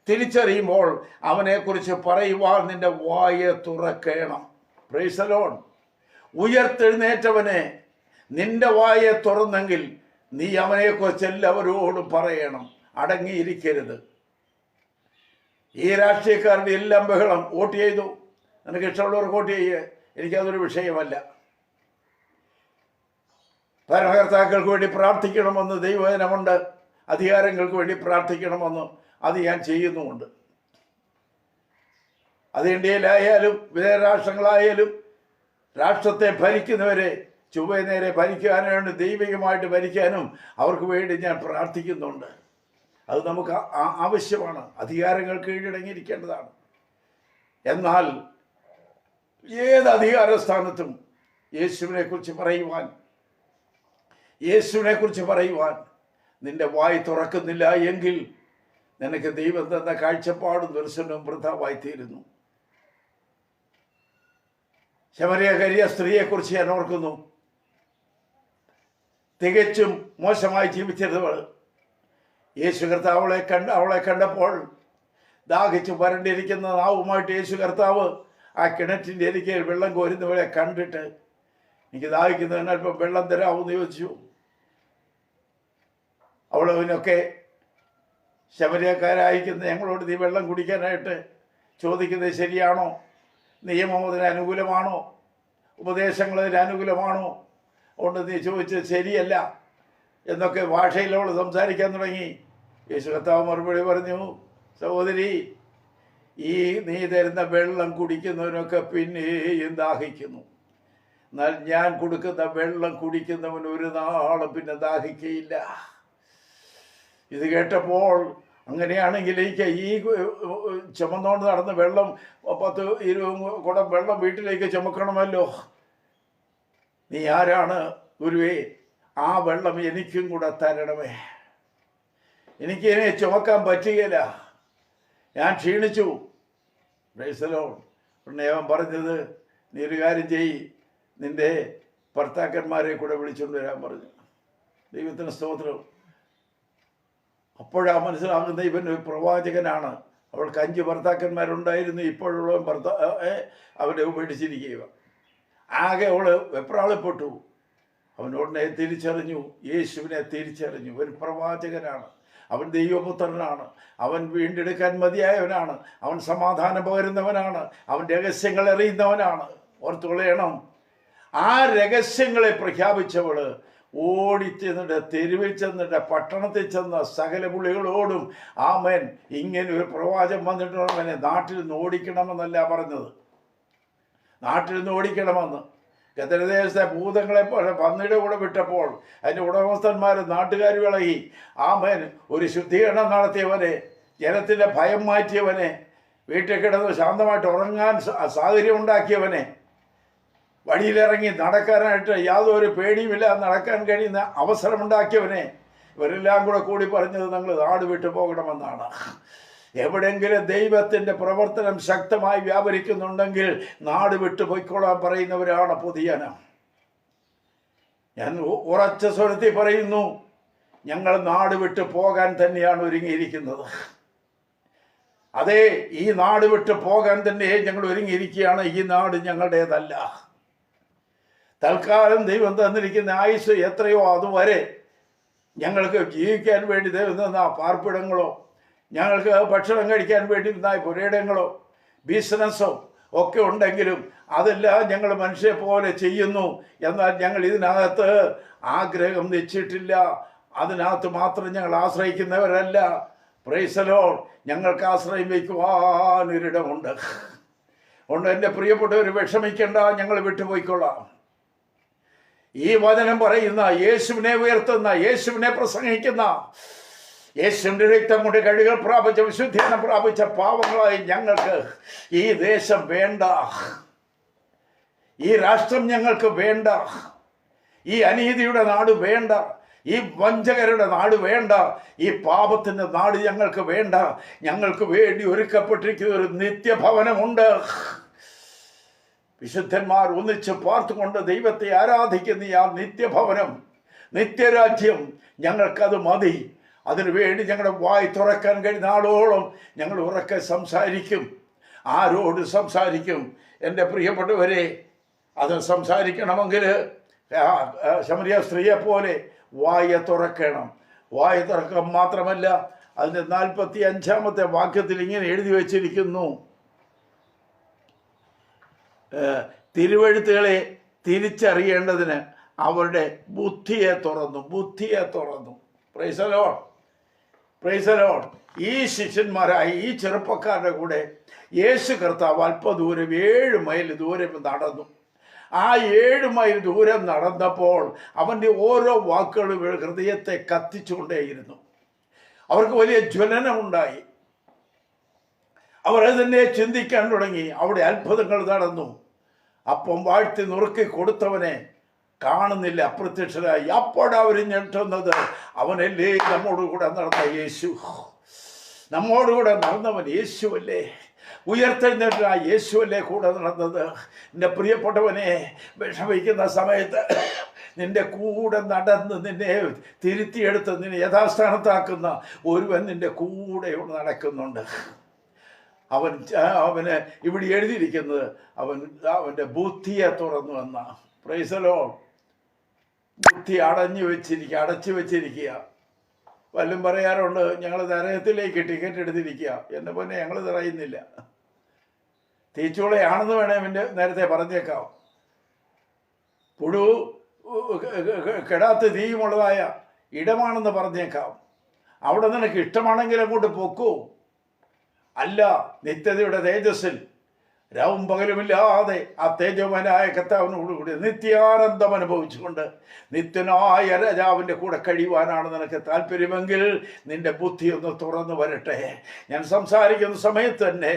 തിരിച്ചറിയുമ്പോൾ അവനെക്കുറിച്ച് പറയുവാൻ നിന്റെ വായെ തുറക്കണം. Price the Lord. ഉയർത്തെഴുന്നേറ്റവനെ നിന്റെ വായെ തുറന്നെങ്കിൽ നീ അവനെക്കുറിച്ച് എല്ലാവരോടും പറയണം. അടങ്ങിയിരിക്കരുത്. ഈ രാഷ്ട്രീയക്കാരുടെ എല്ലാം ബഹളം. വോട്ട് ചെയ്തു, നിനക്ക് ഇഷ്ടമുള്ളവർ വോട്ട് ചെയ്യുക, എനിക്കതൊരു വിഷയമല്ല. ഭരണകർത്താക്കൾക്ക് വേണ്ടി പ്രാർത്ഥിക്കണമെന്ന് ദൈവവചനമുണ്ട്. അധികാരങ്ങൾക്ക് വേണ്ടി പ്രാർത്ഥിക്കണമെന്ന് അത് ഞാൻ ചെയ്യുന്നുമുണ്ട്. അത് ഇന്ത്യയിലായാലും വിദേശ രാഷ്ട്രങ്ങളായാലും രാഷ്ട്രത്തെ ഭരിക്കുന്നവരെ ചൊവ്വേ നേരെ ഭരിക്കാനും വേണ്ടി ദൈവികമായിട്ട് ഭരിക്കാനും അവർക്ക് വേണ്ടി ഞാൻ പ്രാർത്ഥിക്കുന്നുണ്ട്. അത് നമുക്ക് ആവശ്യമാണ്. അധികാരങ്ങൾ കീഴടങ്ങിയിരിക്കേണ്ടതാണ്. എന്നാൽ ഏത് അധികാരസ്ഥാനത്തും യേശുവിനെ കുറിച്ച് പറയുവാൻ നിന്റെ വായി തുറക്കുന്നില്ല എങ്കിൽ നിനക്ക് ദൈവം തന്ന കാഴ്ചപ്പാടും ദർശനവും വൃഥാവായിത്തീരുന്നു. ശമരിയക്കാരിയ സ്ത്രീയെക്കുറിച്ച് ഞാൻ ഓർക്കുന്നു. തികച്ചും മോശമായി ജീവിച്ചിരുന്നവൾ. യേശു കർത്താവ് അവളെ കണ്ടപ്പോൾ ദാഹിച്ചു വരണ്ടിരിക്കുന്ന നാവുമായിട്ട് യേശു കർത്താവ് ആ കിണറ്റിൻ്റെ അരികെ വെള്ളം കോരുന്നവളെ കണ്ടിട്ട്, എനിക്ക് ദാഹിക്കുന്നതിന് അല്പം വെള്ളം തരാമെന്ന് ചോദിച്ചു. അവളവനൊക്കെ ശമരിയക്കാരായിരിക്കുന്ന ഞങ്ങളോട് നീ വെള്ളം കുടിക്കാനായിട്ട് ചോദിക്കുന്നത് ശരിയാണോ? നിയമം അതിന് അനുകൂലമാണോ? ഉപദേശങ്ങൾ അതിന് അനുകൂലമാണോ? അതുകൊണ്ട് നീ ചോദിച്ചത് ശരിയല്ല എന്നൊക്കെ ഭാഷയിൽ അവൾ സംസാരിക്കാൻ തുടങ്ങി. യേശു കർത്താവ് മറുപടി പറഞ്ഞു, സഹോദരി, ഈ നീ തരുന്ന വെള്ളം കുടിക്കുന്നവനൊക്കെ പിന്നെയും ദാഹിക്കുന്നു. എന്നാൽ ഞാൻ കൊടുക്കുന്ന വെള്ളം കുടിക്കുന്നവൻ ഒരു നാളും പിന്നെ ദാഹിക്കയില്ല. ഇത് കേട്ടപ്പോൾ അങ്ങനെയാണെങ്കിൽ എനിക്ക് ഈ ചുമന്നുകൊണ്ട് നടന്ന് വെള്ളം 10-20 കുടം വെള്ളം വീട്ടിലേക്ക് ചുമക്കണമല്ലോ. നീ ആരാണ് ഗുരുവേ? ആ വെള്ളം എനിക്കും കൂടെ തരണമേ. എനിക്കിതിനെ ചുമക്കാൻ പറ്റുകയില്ല, ഞാൻ ക്ഷീണിച്ചു. Price the Lord. ഉടനെ അവൻ പറഞ്ഞത്, നീ ഒരു കാര്യം ചെയ്യ്, നിന്റെ ഭർത്താക്കന്മാരെ കൂടെ വിളിച്ചുകൊണ്ട് വരാൻ പറഞ്ഞു. ദൈവത്തിന് സ്തോത്രം. അപ്പോഴാ മനസ്സിലാകുന്ന ഇവൻ ഒരു പ്രവാചകനാണ്. അവൾക്ക് 5 ഭർത്താക്കന്മാരുണ്ടായിരുന്നു, ഇപ്പോഴുള്ള അവനെ ഉപേക്ഷിച്ചിരിക്കുക. ആകെ അവള് വെപ്രാളപ്പെട്ടു. അവനോടനെ തിരിച്ചറിഞ്ഞു, യേശുവിനെ തിരിച്ചറിഞ്ഞു. ഒരു പ്രവാചകനാണ്, അവൻ ദൈവപുത്രനാണ്, അവൻ വീണ്ടെടുക്കാൻ മതിയായവനാണ്, അവൻ സമാധാനം പകരുന്നവനാണ്, അവൻ രഹസ്യങ്ങൾ അറിയുന്നവനാണ്. ഓർത്തുകൊള്ളണം, ആ രഹസ്യങ്ങളെ പ്രഖ്യാപിച്ചവള് ഓടിച്ചെന്നിട്ട് തെരുവിൽ ചെന്നിട്ട് പട്ടണത്തിൽ ചെന്ന സകല പുള്ളികളോടും ആമേൻ, ഇങ്ങനെ ഒരു പ്രവാചകം വന്നിട്ടുണ്ടെന്നെ നാട്ടിൽ നിന്ന് ഓടിക്കണമെന്നല്ല പറഞ്ഞത്, നാട്ടിൽ നിന്ന് ഓടിക്കണമെന്ന്. ഗദരദേശത്തെ ഭൂതങ്ങളെ പോലെ പന്നിയുടെ കൂടെ വിട്ടപ്പോൾ അതിൻ്റെ ഉടമസ്ഥന്മാർ നാട്ടുകാർ വിളകി. ആമേൻ, ഒരു ശുദ്ധീകരണം നടത്തിയവനെ, ജനത്തിൻ്റെ ഭയം മാറ്റിയവനെ, വീട്ടിൽ കിടന്ന് ശാന്തമായിട്ട് ഉറങ്ങാൻ സാഹചര്യം ഉണ്ടാക്കിയവനെ, വഴിയിലിറങ്ങി നടക്കാനായിട്ട് യാതൊരു പേടിയുമില്ലാതെ നടക്കാൻ കഴിയുന്ന അവസരമുണ്ടാക്കിയവനെ, ഇവരെല്ലാം കൂടി പറഞ്ഞത് ഞങ്ങൾ നാട് വിട്ടു പോകണമെന്നാണ്. എവിടെയെങ്കിലും ദൈവത്തിൻ്റെ പ്രവർത്തനം ശക്തമായി വ്യാപരിക്കുന്നുണ്ടെങ്കിൽ നാട് വിട്ടു പോയിക്കൊള്ളാൻ പറയുന്നവരാണ് പൊതുജനം. ഞാൻ ഉറച്ച സ്വരത്തിൽ പറയുന്നു, ഞങ്ങൾ നാട് വിട്ടു പോകാൻ തന്നെയാണ് ഒരുങ്ങിയിരിക്കുന്നത്. അതെ, ഈ നാട് വിട്ടു പോകാൻ തന്നെ ഞങ്ങൾ ഒരുങ്ങിയിരിക്കുകയാണ്. ഈ നാട് ഞങ്ങളുടേതല്ല. തൽക്കാലം ദൈവം തന്നിരിക്കുന്ന ആയുസ് എത്രയോ അതുവരെ ഞങ്ങൾക്ക് ജീവിക്കാൻ വേണ്ടി ദൈവം തന്ന പാർപ്പിടങ്ങളോ, ഞങ്ങൾക്ക് ഭക്ഷണം കഴിക്കാൻ വേണ്ടി പുരയിടങ്ങളോ ബിസിനസ്സോ ഒക്കെ ഉണ്ടെങ്കിലും അതെല്ലാം ഞങ്ങൾ മനുഷ്യരെ പോലെ ചെയ്യുന്നു. എന്നാൽ ഞങ്ങൾ ഇതിനകത്ത് ആഗ്രഹം വെച്ചിട്ടില്ല, അതിനകത്ത് മാത്രം ഞങ്ങൾ ആശ്രയിക്കുന്നവരല്ല. Price the Lord. ഞങ്ങൾക്ക് ആശ്രയം വയ്ക്കുവാനൊരിടമുണ്ട്. അതുകൊണ്ട് എൻ്റെ പ്രിയപ്പെട്ടവർ വിഷമിക്കേണ്ട, ഞങ്ങൾ വിട്ടുപോയിക്കൊള്ളാം. ഈ വചനം പറയുന്ന, യേശുവിനെ ഉയർത്തുന്ന, യേശുവിനെ പ്രസംഗിക്കുന്ന, യേശുവിൻ്റെ രക്തം കൊണ്ട് കഴുകൽ പ്രാപിച്ച, വിശുദ്ധീകരണം പ്രാപിച്ച പാവങ്ങളായി ഞങ്ങൾക്ക് ഈ ദേശം വേണ്ട, ഈ രാഷ്ട്രം ഞങ്ങൾക്ക് വേണ്ട, ഈ അനീതിയുടെ നാട് വേണ്ട, ഈ വഞ്ചകരുടെ നാട് വേണ്ട, ഈ പാപത്തിൻ്റെ നാട് ഞങ്ങൾക്ക് വേണ്ട. ഞങ്ങൾക്ക് വേണ്ടി ഒരുക്കപ്പെട്ടിരിക്കുന്ന ഒരു നിത്യഭവനമുണ്ട്. വിശുദ്ധന്മാർ ഒന്നിച്ച് പാർത്തുകൊണ്ട് ദൈവത്തെ ആരാധിക്കുന്ന ആ നിത്യഭവനം, നിത്യരാജ്യം, ഞങ്ങൾക്കത് മതി. അതിനുവേണ്ടി ഞങ്ങളുടെ വായി തുറക്കാൻ കഴിയുന്ന ആളോളം ഞങ്ങൾ ഉറക്കെ സംസാരിക്കും. ആരോട് സംസാരിക്കും? എൻ്റെ പ്രിയപ്പെട്ടവരെ, അത് സംസാരിക്കണമെങ്കിൽ ശമരിയ സ്ത്രീയെ പോലെ വായ തുറക്കണം. വായ തുറക്കാൻ മാത്രമല്ല, അതിൻ്റെ 45-ാമത്തെ വാക്യത്തിൽ ഇങ്ങനെ എഴുതി വച്ചിരിക്കുന്നു, തിരുവെഴുത്തുകളെ തിരിച്ചറിയേണ്ടതിന് അവരുടെ ബുദ്ധിയെ തുറന്നു. Price the Lord, price the Lord. ഈ ശിഷ്യന്മാരായി ഈ ചെറുപ്പക്കാരുടെ കൂടെ യേശു കർത്താവ് അല്പദൂരം 7 മൈൽ ദൂരം നടന്നു. ആ 7 മൈൽ ദൂരം നടന്നപ്പോൾ അവൻ്റെ ഓരോ വാക്കുകളും ഹൃദയത്തെ കത്തിച്ചുകൊണ്ടേയിരുന്നു. അവർക്ക് വലിയ ജ്വലനമുണ്ടായി. അവർ അതിനെ ചിന്തിക്കാൻ തുടങ്ങി. അവിടെ അത്ഭുതങ്ങൾ നടന്നു. അപ്പം വാഴ്ത്തി നുറുക്കി കൊടുത്തവനെ കാണുന്നില്ല, അപ്രത്യക്ഷരായി. അപ്പോഴവർ ഞെട്ടുന്നത്, അവനല്ലേ നമ്മോടുകൂടെ നടന്ന യേശു, നമ്മോടുകൂടെ നടന്നവൻ യേശുവല്ലേ, ഉയർത്തെഴുന്നേറ്റ ആ യേശുവല്ലേ കൂടെ നടന്നത്. എൻ്റെ പ്രിയപ്പെട്ടവനെ, വിഷമിക്കുന്ന സമയത്ത് നിന്റെ കൂടെ നടന്ന് നിന്നെ തിരുത്തിയെടുത്ത് നിന്നെ യഥാസ്ഥാനത്താക്കുന്ന ഒരുവൻ നിന്റെ കൂടെ നടക്കുന്നുണ്ട്. അവന് ഇവിടെ എഴുതിയിരിക്കുന്നത് അവൻ്റെ ബുദ്ധിയെ തുറന്നു എന്ന. Price the Lord. ബുദ്ധി അടച്ചു വെച്ചിരിക്കുക. വല്ലതും പറയാറുണ്ട്, ഞങ്ങൾ നരകത്തിലേക്ക് ടിക്കറ്റ് എടുത്തിരിക്കുക. എൻ്റെ പൊന്നെ, ഞങ്ങൾ പറയുന്നില്ല. തീച്ചൂളയാണെന്ന് വേണേ നേരത്തെ പറഞ്ഞേക്കാം. പുഴു കെടാത്ത തീയുമുള്ളതായ ഇടമാണെന്ന് പറഞ്ഞേക്കാം. അവിടെ നിനക്ക് ഇഷ്ടമാണെങ്കിൽ അങ്ങോട്ട് പൊക്കൂ. അല്ല, നിത്യതയുടെ തേജസ്സിൽ രാവും പകലുമില്ലാതെ ആ തേജോമനായ കർത്താവിനോടുകൂടി നിത്യാനന്ദം അനുഭവിച്ചുകൊണ്ട് നിത്യനായ രാജാവിൻ്റെ കൂടെ കഴിയുവാനാണ് നിനക്ക് താല്പര്യമെങ്കിൽ നിന്റെ ബുദ്ധി ഒന്ന് തുറന്നു വരട്ടെ. ഞാൻ സംസാരിക്കുന്ന സമയത്ത് തന്നെ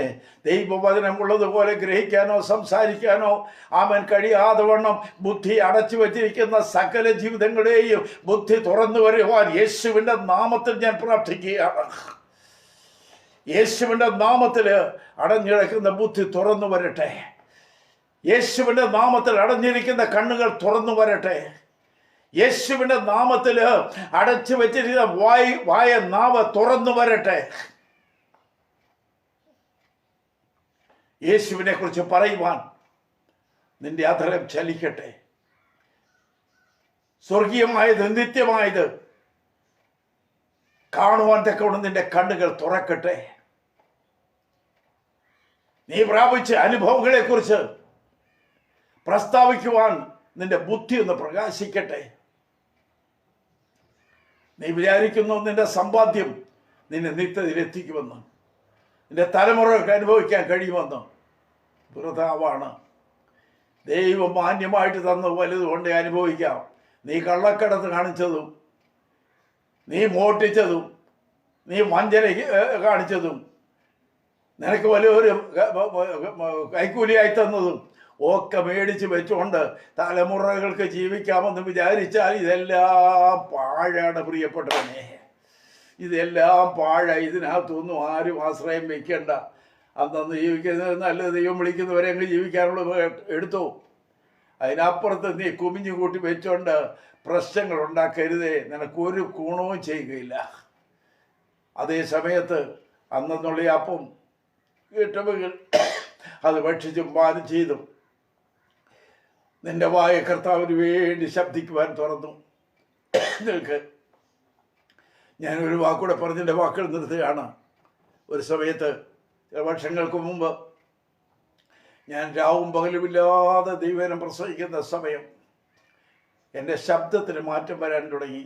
ദൈവവചനം ഉള്ളതുപോലെ ഗ്രഹിക്കാനോ സംസാരിക്കാനോ ആമൻ കഴിയാതെ വണ്ണം ബുദ്ധി അടച്ചു വച്ചിരിക്കുന്ന സകല ജീവിതങ്ങളെയും ബുദ്ധി തുറന്നു വരുവാൻ യേശുവിൻ്റെ നാമത്തിൽ ഞാൻ പ്രാർത്ഥിക്കുകയാണ്. യേശുവിൻ്റെ നാമത്തിൽ അടഞ്ഞിടക്കുന്ന ബുദ്ധി തുറന്നു വരട്ടെ. യേശുവിൻ്റെ നാമത്തിൽ അടഞ്ഞിരിക്കുന്ന കണ്ണുകൾ തുറന്നു വരട്ടെ. യേശുവിൻ്റെ നാമത്തിൽ അടച്ചു വെച്ചിരിക്കുന്ന വായ നാവ് തുറന്നു വരട്ടെ. യേശുവിനെ കുറിച്ച് പറയുവാൻ നിന്റെ അധരം ചലിക്കട്ടെ. സ്വർഗീയമായത് നിത്യമായത് കാണുവാൻ തക്കവണ്ണം നിന്റെ കണ്ണുകൾ തുറക്കട്ടെ. നീ പ്രാപിച്ച അനുഭവങ്ങളെ കുറിച്ച് പ്രസ്താവിക്കുവാൻ നിന്റെ ബുദ്ധി ഒന്ന് പ്രകാശിക്കട്ടെ. നീ വിചാരിക്കുന്നു നിന്റെ സമ്പാദ്യം നിന്നെ നിത്യതയിലെത്തിക്കുമെന്ന്, നിന്റെ തലമുറകൾക്ക് അനുഭവിക്കാൻ കഴിയുമെന്ന്. വൃഥാവാണ്. ദൈവം മാന്യമായിട്ട് തന്ന വലുതുകൊണ്ട് അനുഭവിക്കാം. നീ കള്ളക്കടത്ത് കാണിച്ചതും, നീ മോഷ്ടിച്ചതും, നീ വഞ്ചന കാണിച്ചതും, നിനക്ക് വലിയൊരു കൈക്കൂലിയായി തന്നതും ഒക്കെ മേടിച്ച് വെച്ചുകൊണ്ട് തലമുറകൾക്ക് ജീവിക്കാമെന്ന് വിചാരിച്ചാൽ ഇതെല്ലാം പാഴാണ് പ്രിയപ്പെട്ടവനെ. ഇതെല്ലാം പാഴ. ഇതിനകത്തൊന്നും ആരും ആശ്രയം വയ്ക്കേണ്ട. അന്നന്ന് ജീവിക്കുന്നത് നല്ലത് ദൈവം വിളിക്കുന്നവരെ അങ്ങ് ജീവിക്കാനുള്ള എടുത്തു. അതിനപ്പുറത്ത് നീ കുമിഞ്ഞു കൂട്ടി വെച്ചുകൊണ്ട് പ്രശ്നങ്ങൾ ഉണ്ടാക്കരുതേ. നിനക്കൊരു ഗുണവും ചെയ്യുകയില്ല. അതേ സമയത്ത് അന്നുള്ള അപ്പം കിട്ടുമെങ്കിൽ അത് ഭക്ഷിച്ചും പാനം ചെയ്തും നിന്റെ വായ കർത്താവിന് വേണ്ടി ശബ്ദിക്കുവാൻ തുറന്നു നിൽക്ക്. ഞാനൊരു വാക്കൂടെ പറഞ്ഞതിൻ്റെ വാക്കുകൾ നിർത്തുകയാണ്. ഒരു സമയത്ത് ചില വർഷങ്ങൾക്ക് മുമ്പ് ഞാൻ രാവും പകലുമില്ലാതെ ദൈവനം പ്രസംഗിക്കുന്ന സമയം എൻ്റെ ശബ്ദത്തിന് മാറ്റം വരാൻ തുടങ്ങി.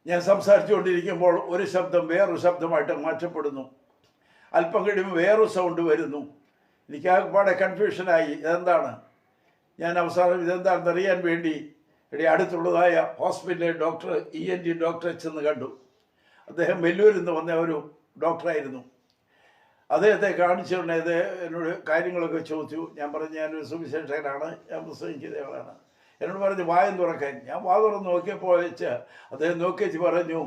ഞാൻ സംസാരിച്ചുകൊണ്ടിരിക്കുമ്പോൾ ഒരു ശബ്ദം വേറൊരു ശബ്ദമായിട്ട് മാറ്റപ്പെടുന്നു. അല്പം കഴിയുമ്പോൾ വേറൊരു സൗണ്ട് വരുന്നു. എനിക്ക് ആകെപ്പാടെ കൺഫ്യൂഷനായി. ഇതെന്താണ്? ഞാൻ അവസാനം ഇതെന്താണെന്ന് അറിയാൻ വേണ്ടി അടുത്തുള്ളതായ ഹോസ്പിറ്റലിലെ ഡോക്ടർ ENT ഡോക്ടറെ ചെന്ന് കണ്ടു. അദ്ദേഹം വെല്ലൂരിൽ നിന്ന് വന്ന ഒരു ഡോക്ടറായിരുന്നു. അദ്ദേഹത്തെ കാണിച്ചുകൊണ്ട് എന്നോട് കാര്യങ്ങളൊക്കെ ചോദിച്ചു. ഞാൻ പറഞ്ഞു ഞാനൊരു സുവിശേഷകനാണ്, ഞാൻ പ്രസംഗിക്കുന്നയാളാണ്. എന്നോട് പറഞ്ഞു വായം തുറക്കാൻ. ഞാൻ വാ തുറന്ന് നോക്കിയപ്പോൾ വെച്ച് അദ്ദേഹം നോക്കിച്ച് പറഞ്ഞു,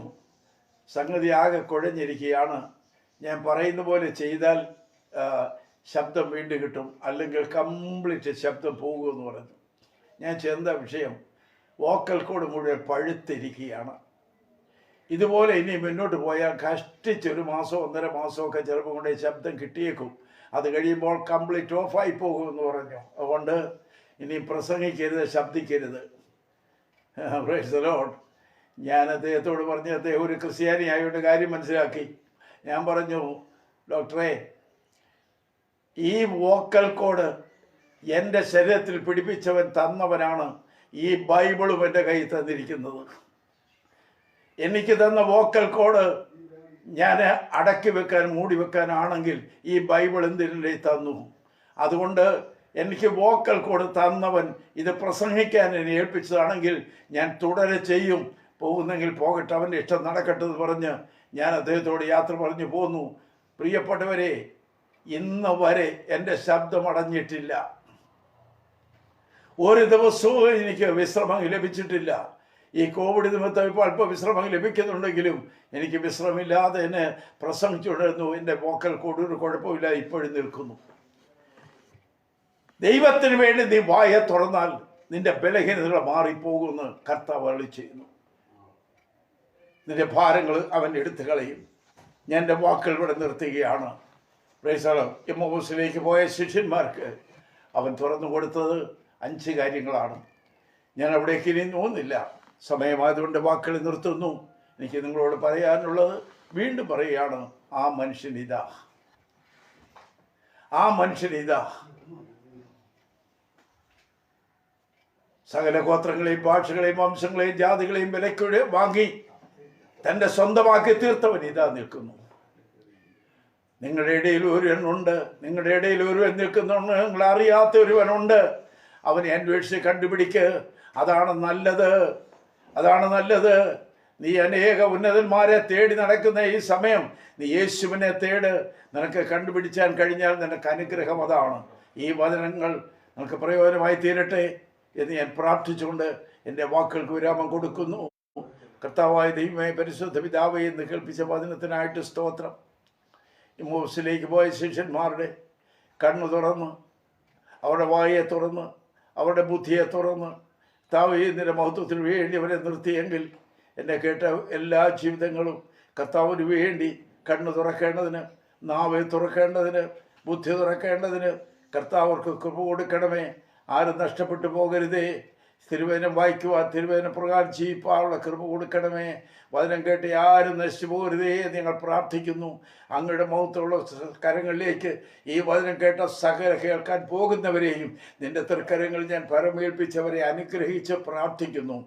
സംഗതി ആകെ കുഴഞ്ഞിരിക്കുകയാണ്. ഞാൻ പറയുന്ന പോലെ ചെയ്താൽ ശബ്ദം വീണ്ടും കിട്ടും, അല്ലെങ്കിൽ കംപ്ലീറ്റ് ശബ്ദം പോകുമെന്ന് പറഞ്ഞു. ഞാൻ ചെന്ന വിഷയം വോക്കൽ കോഡ് മുഴുവൻ പഴുത്തിരിക്കുകയാണ്. ഇതുപോലെ ഇനി മുന്നോട്ട് പോയാൽ കഷ്ടിച്ചൊരു മാസമോ 1.5 മാസമൊക്കെ ചിലപ്പോൾ കൊണ്ട് ശബ്ദം കിട്ടിയേക്കും. അത് കഴിയുമ്പോൾ കംപ്ലീറ്റ് ഓഫായി പോകുമെന്ന് പറഞ്ഞു. അതുകൊണ്ട് ഇനി പ്രസംഗിക്കരുത്, ശബ്ദിക്കരുത്. Praise the Lord. ഞാൻ അദ്ദേഹത്തോട് പറഞ്ഞ് അദ്ദേഹം ഒരു ക്രിസ്ത്യാനി ആയതുകൊണ്ട് കാര്യം മനസ്സിലാക്കി. ഞാൻ പറഞ്ഞു, ഡോക്ടറെ, ഈ വോക്കൽ കോഡ് എൻ്റെ ശരീരത്തിൽ പിടിപ്പിച്ചവൻ തന്നവനാണ്. ഈ ബൈബിളും എൻ്റെ കയ്യിൽ തന്നിരിക്കുന്നത്. എനിക്ക് തന്ന വോക്കൽ കോഡ് ഞാൻ അടക്കി വെക്കാൻ മൂടി വെക്കാനാണെങ്കിൽ ഈ ബൈബിൾ എന്തിനെ തന്നു? അതുകൊണ്ട് എനിക്ക് വോക്കൽ കോഡ് തന്നവൻ ഇത് പ്രസംഗിക്കാൻ എന്നെ ഏൽപ്പിച്ചതാണെങ്കിൽ ഞാൻ തുടരെ ചെയ്യും. പോകുന്നെങ്കിൽ പോകട്ടെ, അവൻ്റെ ഇഷ്ടം നടക്കട്ടെ എന്ന് പറഞ്ഞ് ഞാൻ അദ്ദേഹത്തോട് യാത്ര പറഞ്ഞു പോന്നു. പ്രിയപ്പെട്ടവരെ, ഇന്ന് വരെ എൻ്റെ ശബ്ദം അടഞ്ഞിട്ടില്ല. ഒരു ദിവസവും എനിക്ക് വിശ്രമം ലഭിച്ചിട്ടില്ല. ഈ കോവിഡ് നിമിത്തം ഇപ്പോൾ അല്പം വിശ്രമം ലഭിക്കുന്നുണ്ടെങ്കിലും എനിക്ക് വിശ്രമമില്ലാതെ എന്നെ പ്രസംഗിച്ചുകൊണ്ടിരുന്നു. എൻ്റെ വോക്കൽ കോഡ് ഒരു കുഴപ്പമില്ല, ഇപ്പോഴും നിൽക്കുന്നു. ദൈവത്തിന് വേണ്ടി നീ വായ തുറന്നാൽ നിന്റെ ബലഹീനതകൾ മാറിപ്പോകുമെന്ന് കർത്താവ് അരുളി ചെയ്യുന്നു. നിന്റെ ഭാരങ്ങൾ അവൻ എടുത്തു കളയും. ഞാൻ എൻ്റെ വാക്കുകൾ ഇവിടെ നിർത്തുകയാണ്. Price the Lord. എമ്മൗസിലേക്ക് പോയ ശിഷ്യന്മാർക്ക് അവൻ തുറന്നു കൊടുത്തത് 5 കാര്യങ്ങളാണ്. ഞാൻ അവിടേക്ക് ഇനി നോക്കുന്നില്ല, സമയമായതുകൊണ്ട് വാക്കുകൾ നിർത്തുന്നു. എനിക്ക് നിങ്ങളോട് പറയാനുള്ളത് വീണ്ടും പറയുകയാണ്. ആ മനുഷ്യനിതാ, ആ മനുഷ്യനിതാ. സകല ഗോത്രങ്ങളെയും ഭാഷകളെയും വംശങ്ങളെയും ജാതികളെയും വിലയ്ക്ക് വാങ്ങി തൻ്റെ സ്വന്തമാക്കി തീർത്തവൻ ഇതാ നിൽക്കുന്നു. നിങ്ങളുടെ ഇടയിൽ ഒരുവനുണ്ട്, നിങ്ങളുടെ ഇടയിൽ ഒരുവൻ നിൽക്കുന്നുണ്ട്, നിങ്ങൾ അറിയാത്ത ഒരുവനുണ്ട്. അവനെ അന്വേഷിച്ച് കണ്ടുപിടിക്ക്. അതാണ് നല്ലത്, അതാണ് നല്ലത്. നീ അനേക ഉന്നതന്മാരെ തേടി നടക്കുന്ന ഈ സമയം നീ യേശുവിനെ തേട്. നിനക്ക് കണ്ടുപിടിച്ചാൻ കഴിഞ്ഞാൽ നിനക്ക് അനുഗ്രഹം അതാണ്. ഈ വചനങ്ങൾ നിനക്ക് പ്രയോജനമായി തീരട്ടെ എന്ന് ഞാൻ പ്രാർത്ഥിച്ചുകൊണ്ട് എൻ്റെ വാക്കുകൾക്ക് വിരാമം കൊടുക്കുന്നു. കർത്താവായ ദൈവമേ, പരിശുദ്ധ പിതാവേ, എന്ന് കേൾപ്പിച്ച വചനത്തിനായിട്ട് സ്തോത്രം. ഇമ്മോസിലേക്ക് പോയ ശിഷ്യന്മാരുടെ കണ്ണു തുറന്ന്, അവരുടെ വായെ തുറന്ന്, അവരുടെ ബുദ്ധിയെ തുറന്ന് കർത്താവിൻ്റെ മഹത്വത്തിന് വേണ്ടി അവരെ നിർത്തിയെങ്കിൽ എന്നെ കേട്ട എല്ലാ ജീവിതങ്ങളും കർത്താവിന് വേണ്ടി കണ്ണ് തുറക്കേണ്ടതിന്, നാവ് തുറക്കേണ്ടതിന്, ബുദ്ധി തുറക്കേണ്ടതിന് കർത്താവർക്ക് കൃപ കൊടുക്കണമേ. ആരും നഷ്ടപ്പെട്ടു പോകരുതേ. തിരുവേദനം വായിക്കുവാൻ, തിരുവേദന പ്രകാരം ജീവിപ്പാനുള്ള കൃപ കൊടുക്കണമേ. വചനം കേട്ട് ആരും നശിച്ചു പോകരുതേ എന്ന് ഞങ്ങൾ പ്രാർത്ഥിക്കുന്നു. അങ്ങയുടെ മഹത്വമുള്ള കരങ്ങളിലേക്ക് ഈ വചനം കേട്ട സകല കേൾക്കാൻ പോകുന്നവരെയും നിന്റെ തൃക്കരങ്ങളിൽ ഞാൻ പരമേൽപ്പിച്ചവരെ അനുഗ്രഹിച്ച് പ്രാർത്ഥിക്കുന്നു.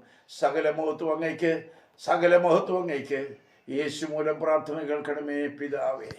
സകല മഹത്വം അങ്ങയ്ക്ക്, സകല മഹത്വം അങ്ങയ്ക്ക്. യേശു മൂലം പ്രാർത്ഥന കേൾക്കണമേ പിതാവേ.